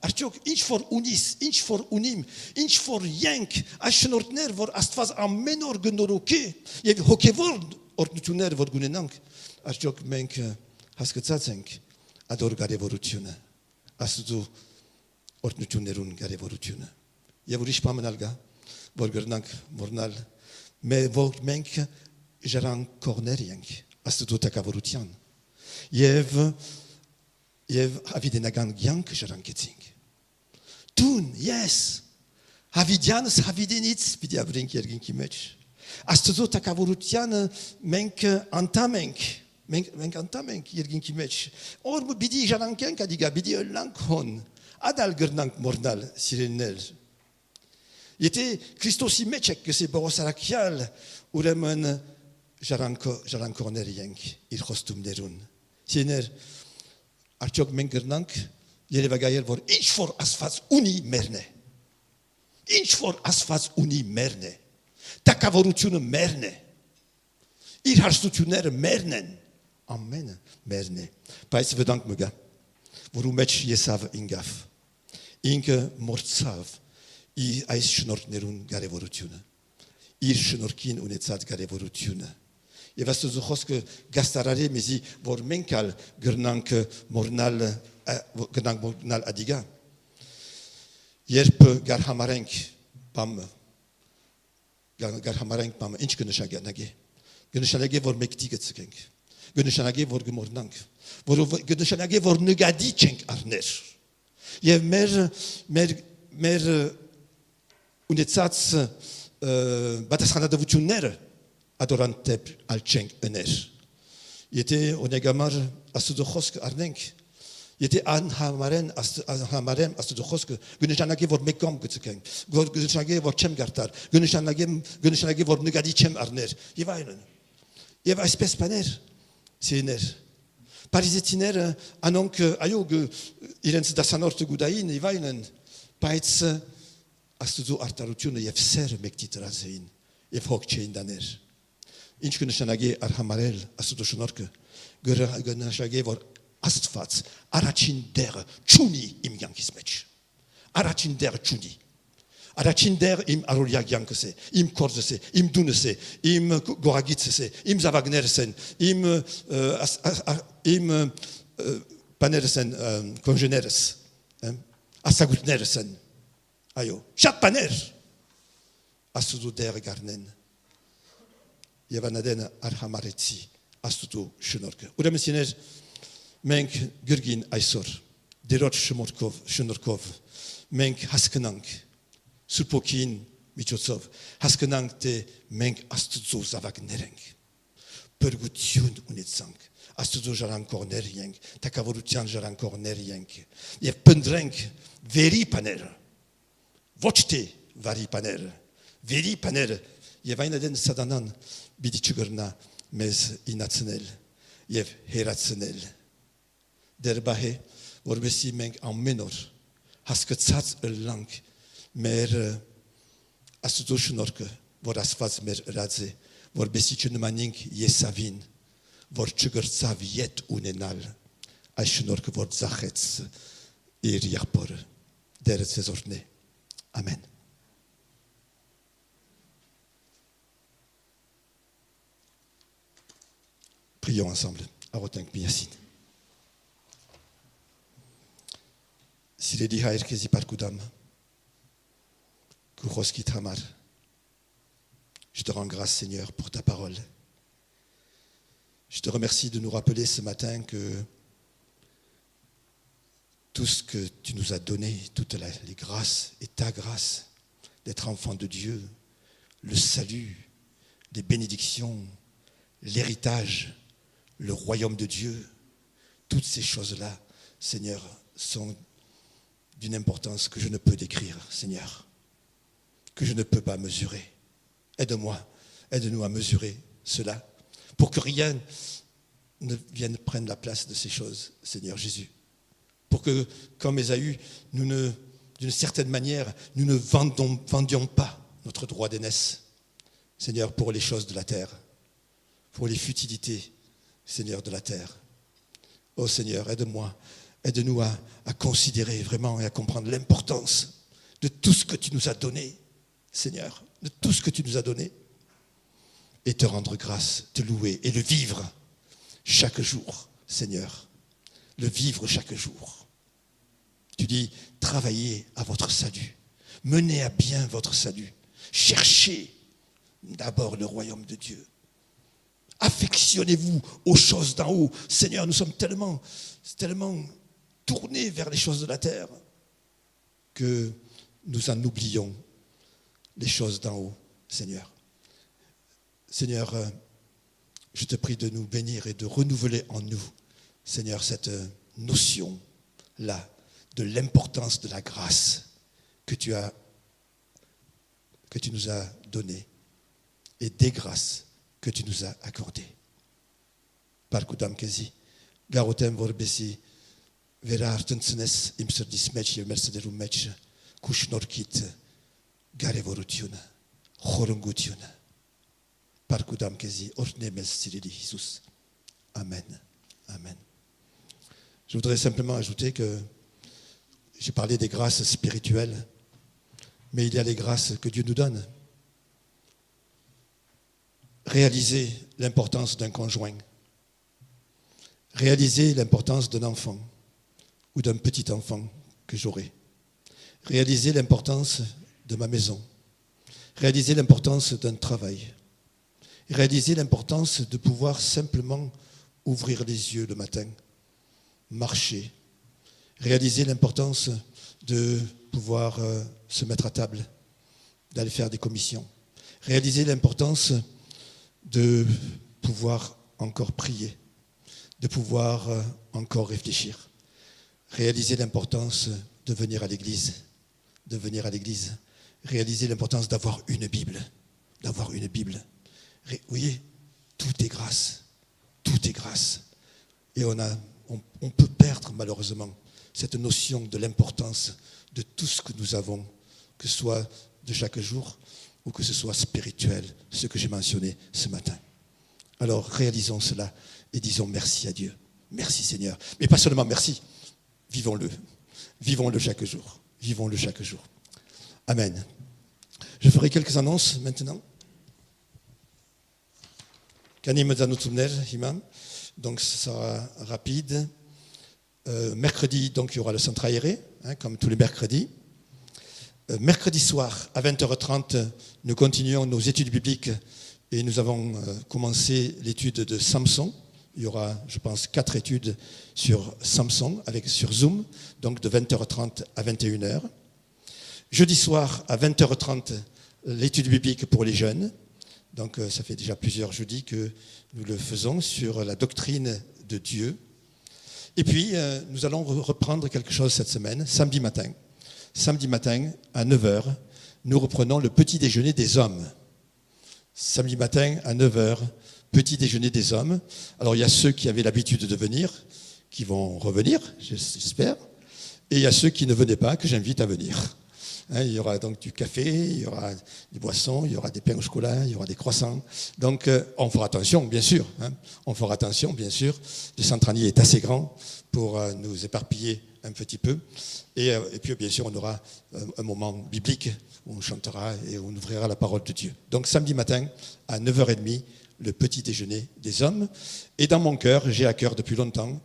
Arciok, inch for unis, inch for unim, inch for yank, ashen ortner vor asfaz amenor gnoroke, yev hokevor ortnutuner vor gunenank. Arciok menk hasketzazenk, ador garevorutiune. Astuzo ortnutunerun garevorutiune. Yevurish pamenalga, vor gernank mornal, mais vor menk jaran cornerienk, astudo takavorutian. Yev avidenagan gyank jaran ketzing. Tun, yes. Havidianos havidenits, pidi abrink yergin kimech. Astăzi takavorutian menk antamenk. Menk antamenk yergin kimech. Or bidi jalanken kadiga bidi lankon. Adal gernank mornal sirenel. Yete Christos imechek que c'est borosarakial uremen jalankornerienk il hostum derun. Siener archok menkernank yerevagayer vor ich for asfaz uni merne. Ich for asfaz uni merne. Takavoruciune merne. Ir harstuciunere mernen. Amen. Merne. Pais vedank mega. Vorumech yesav ingaf. Inke mortsav. I ais schnortnerun garevoruciune. Ir schnorkin unetzat garevoruciune. Je was zo choske gastarare mezi vor menkal gernank mornal adiga. Yerp garhamarenk pam. Garhamarenk pam inch gönüşanage. Gönüşanage vor mektigetsekenk. Gönüşanage vor gemornank. Vor gönüşanage vor negadicenk arner. Je mer unetzats batasrana de vutuner adorantep alcenk ener. Yete onegamar asudochosk arnenk. Yete anhamaren asudochosk gönüşanage vor mekom getsekenk. Gönüşanage vor chemgartar. Gönüşanage vor negadicem arner. Yevainen. Yeva espèce paner. Siener. Parisetiner anonk ayog irens dasanort gudain yevainen. Paits astuzo artaruciune yev ser mektitrazein. Yev hokchein daner. Inch gönüşanage arhamarel astudoşunorke. Gönüşanage vor astfats aracin der chuni im yankismech. Aracin der chuni. Aracin der im aroliag yankese, im korzese, im dunese, im goragitsese, im zavagnersen, im panersen congeneres. Asagutnersen. Ayo. Chat paner. Astudo der garnen. Yevanaden arhamaretsi. Astudo shunorke. Urem siner menk gürgin aysor. Derot shnorkov. Menk haskenank. Supokin michotsov. Haskenank te menk astudo zavagnerenk. Pergutiun unetsank. Astudo jarankornerienk. Takavorutian jarankornerienk. Yev pendrenk veri paner. Vochte vari paner. Veri paner. Yevainaden sadanan bidichugurna mez inatsenel. Yev heratsenel. Derbahe vorbesi menk en menor. Hasketsats lang mer astudoshnorke vor asfaz mer radze. Vorbesi chunmanink yesavin. Vor chugurtsav yet unenal. Ashnorke vor zachets ir yapor. Deret sezorne. Amen. Prions ensemble. Arotank miyasin. Si les dihair kezi parkudam, kuroski tamar. Je te rends grâce, Seigneur, pour ta parole. Je te remercie de nous rappeler ce matin que tout ce que tu nous as donné, toutes les grâces et ta grâce d'être enfant de Dieu, le salut, les bénédictions, l'héritage, le royaume de Dieu, toutes ces choses-là, Seigneur, sont d'une importance que je ne peux décrire, Seigneur, que je ne peux pas mesurer. Aide-moi, aide-nous à mesurer cela, pour que rien ne vienne prendre la place de ces choses, Seigneur Jésus. Pour que, comme Ésaü, d'une certaine manière, nous ne vendions pas notre droit d'aînesse, Seigneur, pour les choses de la terre, pour les futilités, Seigneur, de la terre. Oh Seigneur, aide-moi, aide-nous à considérer vraiment et à comprendre l'importance de tout ce que tu nous as donné, Seigneur, de tout ce que tu nous as donné, et te rendre grâce, te louer et le vivre chaque jour, Seigneur, le vivre chaque jour. Tu dis, travaillez à votre salut, menez à bien votre salut, cherchez d'abord le royaume de Dieu. Affectionnez-vous aux choses d'en haut. Seigneur, nous sommes tellement tournés vers les choses de la terre que nous en oublions les choses d'en haut, Seigneur. Seigneur, je te prie de nous bénir et de renouveler en nous, Seigneur, cette notion-là de l'importance de la grâce que tu nous as donnée et des grâces que tu nous as accordées. Parkudam kezi, garotem vorbesi, verartensnes imser dismech mercederum mech, kushnorkit, garevorutiuna, chorungutiuna. Parkudam kezi, ornemel sirili Jesus. Amen. Amen. Je voudrais simplement ajouter que j'ai parlé des grâces spirituelles, mais il y a les grâces que Dieu nous donne. Réaliser l'importance d'un conjoint, réaliser l'importance d'un enfant ou d'un petit enfant que j'aurai, réaliser l'importance de ma maison, réaliser l'importance d'un travail, réaliser l'importance de pouvoir simplement ouvrir les yeux le matin, marcher, réaliser l'importance de pouvoir se mettre à table, d'aller faire des commissions, réaliser l'importance de pouvoir encore prier, de pouvoir encore réfléchir, réaliser l'importance de venir à l'église, réaliser l'importance d'avoir une Bible, Vous voyez, tout est grâce. Et on peut perdre malheureusement cette notion de l'importance de tout ce que nous avons, que ce soit de chaque jour ou que ce soit spirituel, ce que j'ai mentionné ce matin. Alors réalisons cela et disons merci à Dieu. Merci Seigneur. Mais pas seulement merci, vivons-le. Vivons-le chaque jour. Amen. Je ferai quelques annonces maintenant. Donc ce sera rapide. Mercredi, donc il y aura le centre aéré, comme tous les mercredis. Mercredi soir, à 20h30, nous continuons nos études bibliques et nous avons commencé l'étude de Samson. Il y aura, je pense, 4 études sur Samson, sur Zoom, donc de 20h30 à 21h. Jeudi soir, à 20h30, l'étude biblique pour les jeunes. Donc ça fait déjà plusieurs jeudis que nous le faisons sur la doctrine de Dieu. Et puis, nous allons reprendre quelque chose cette semaine, samedi matin. Samedi matin, à 9h, nous reprenons le petit déjeuner des hommes. Samedi matin, à 9h, petit déjeuner des hommes. Alors, il y a ceux qui avaient l'habitude de venir, qui vont revenir, j'espère. Et il y a ceux qui ne venaient pas, que j'invite à venir. Il y aura donc du café, il y aura des boissons, il y aura des pains au chocolat, il y aura des croissants. Donc, on fera attention, bien sûr. Le centranier est assez grand pour nous éparpiller un petit peu. Et puis, bien sûr, on aura un moment biblique où on chantera et où on ouvrira la parole de Dieu. Donc, samedi matin, à 9h30, le petit déjeuner des hommes. Et dans mon cœur, j'ai à cœur depuis longtemps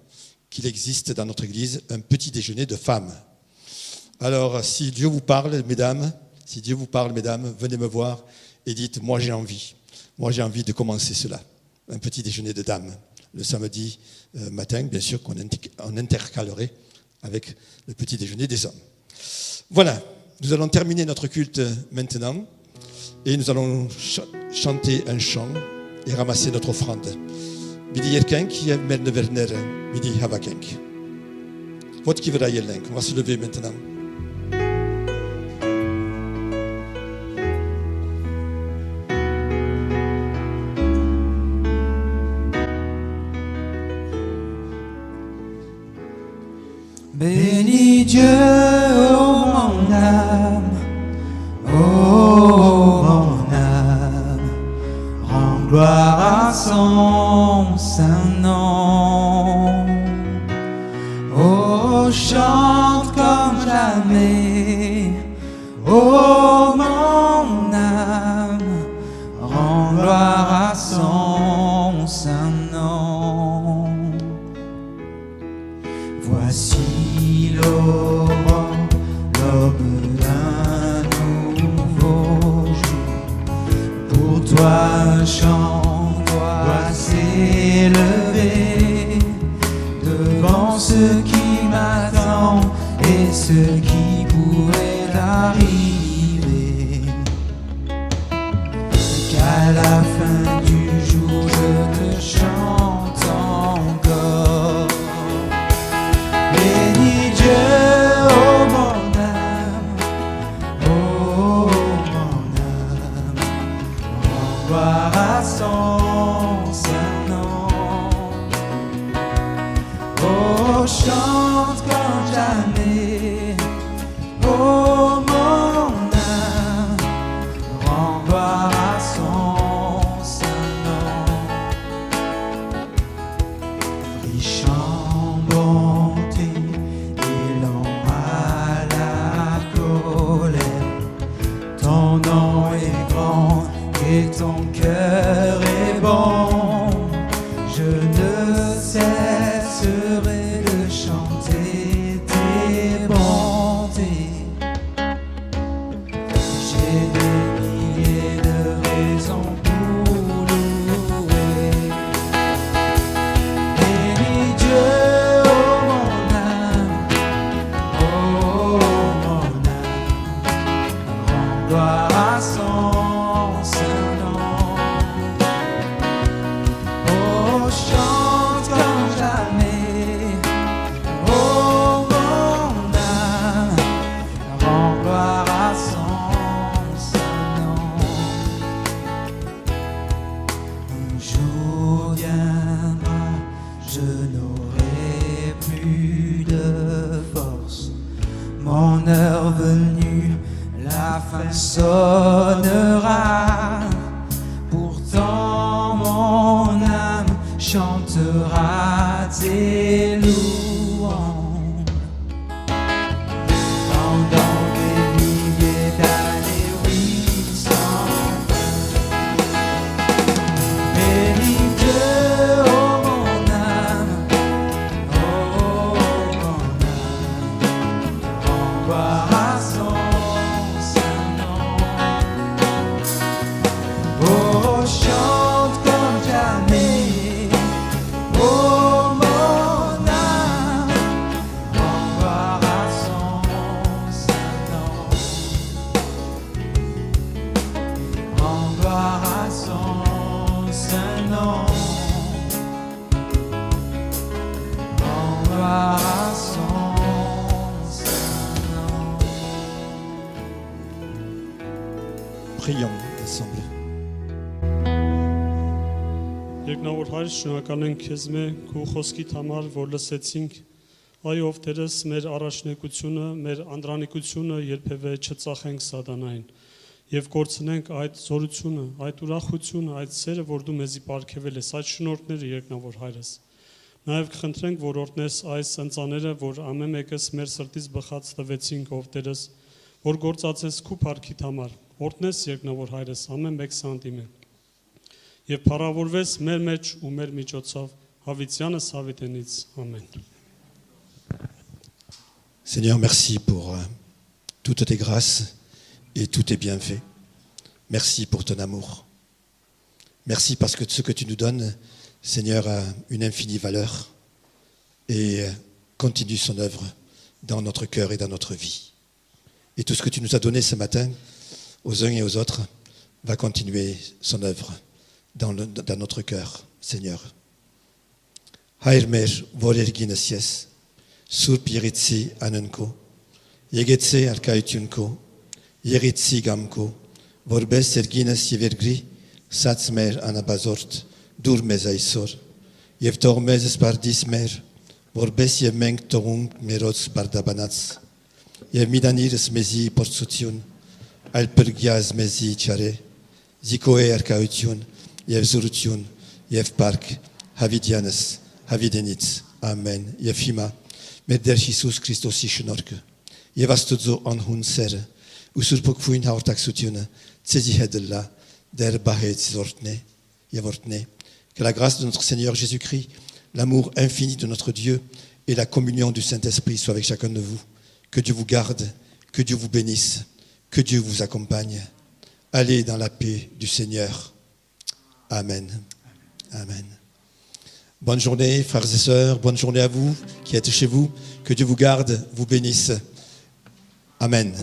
qu'il existe dans notre église un petit déjeuner de femmes. Alors, si Dieu vous parle, mesdames, venez me voir et dites, moi j'ai envie de commencer cela. Un petit déjeuner de dames, le samedi matin, bien sûr qu'on intercalerait avec le petit déjeuner des hommes. Voilà, nous allons terminer notre culte maintenant et nous allons chanter un chant et ramasser notre offrande. Midi yerkenk, merne verner, midi havakenk. Votre qui verra yerlenk, on va se lever maintenant. Bénis Dieu, ô mon âme, rends gloire à son saint nom. Oh, chante comme jamais, ô mon âme, rends gloire à son saint nom. Voici l'aube d'un nouveau jour. Pour toi un chant doit s'élever devant ce qui m'attend et ce qui pourrait arriver. Qu'à la fin Oh, chante comme jamais. Oh, mon âme, rends gloire à son saint nom. Riche en bonté et lent à la colère, ton nom est grand et ton cœur est bon. Je ne cesserai de chanter tes bontés. J'ai des milliers de raisons pour louer. Bénis Dieu, oh mon âme, oh mon âme, rends gloire à son saint nom. Oh, chante comme jamais, oh mon âme, rends gloire à son saint nom. Un jour viendra, je n'aurai plus de force. Mon heure venue, la fin sonnera. Pourtant mon âme chantera tes louanges. Pendant des milliers d'années, oui, sans fin. Bénis Dieu, oh mon âme, oh mon âme, rends gloire à son saint nom. Oh, chante comme jamais, oh mon âme, rends gloire à son saint nom. Rends gloire à son saint nom. Rends gloire à son saint nom. Prions ensemble. Երկնավոր Հայր, շնորհակալ ենք քեզ քո խոսքիդ համար, որ լսեցինք։ Այո, ով Տերս, մեր առաջնեկությունը, մեր անդրանիկությունը երբևէ չծախենք սատանային եւ կորցնենք այդ զորությունը, այդ ուրախությունը, այդ սերը, որ դու մեզի պարգևել ես, այդ շնորհները երկնավոր Հայրս։ Նաեւ կխնդրենք, որ օրհնես այս ընծաները, որ ամեն մեկս մեր սրտից բխած տվեցինք, ով Տերս, որ գործածես քու փառքիդ համար։ Օրհնես երկնավոր Հայրս ամեն մեկ սանտիմը։ Եվ փառավորվես մեր մեջ ու մեր միջոցով հավիտյանս հավիտենից ամեն։ Seigneur, merci pour toutes tes grâces et tous tes bienfaits. Merci pour ton amour. Merci parce que ce que tu nous donnes, Seigneur, a une infinie valeur et continue son œuvre dans notre cœur et dans notre vie. Et tout ce que tu nous as donné ce matin, aux uns et aux autres, va continuer son œuvre dans notre cœur, Seigneur. Հայր մեր, որ երգինս ես, Սուրբ Եղիցի անուն քո, Եկեցե արքայություն քո, Եղիցի գամ քո, որպես երգինս եւ երգրի, Սած մեր անաբազորդ, դուր մեզ այսօր, եւ թող մեզ սպարդիս մեր, որպես եւ մենք թողունք մերոց սպարդաբանած, եւ միդանիրս մեզի փորձություն, այլ բրգյազ մեզի չարե, Զիկոե արքայություն, եւ զորություն, եւ պարկ, հավիտյանս, հավիտենից, ամեն, եւ հիմա, մեր Տեր Հիսուս Քրիստոսի շնորհքը, եւ Աստծո անհուն սերը, ու Սուրբ Հոգին հաղորդակցությունը, ցեզի հետ լա, դեր բահեց զորտնե, եւ օրտնե, que la grâce de notre Seigneur Jésus-Christ, l'amour infini de notre Dieu et la communion du Saint-Esprit soient avec chacun de vous. Que Dieu vous garde, que Dieu vous bénisse, que Dieu vous accompagne. Allez dans la paix du Seigneur. Amen. Amen. Bonne journée, frères et sœurs. Bonne journée à vous qui êtes chez vous. Que Dieu vous garde, vous bénisse. Amen.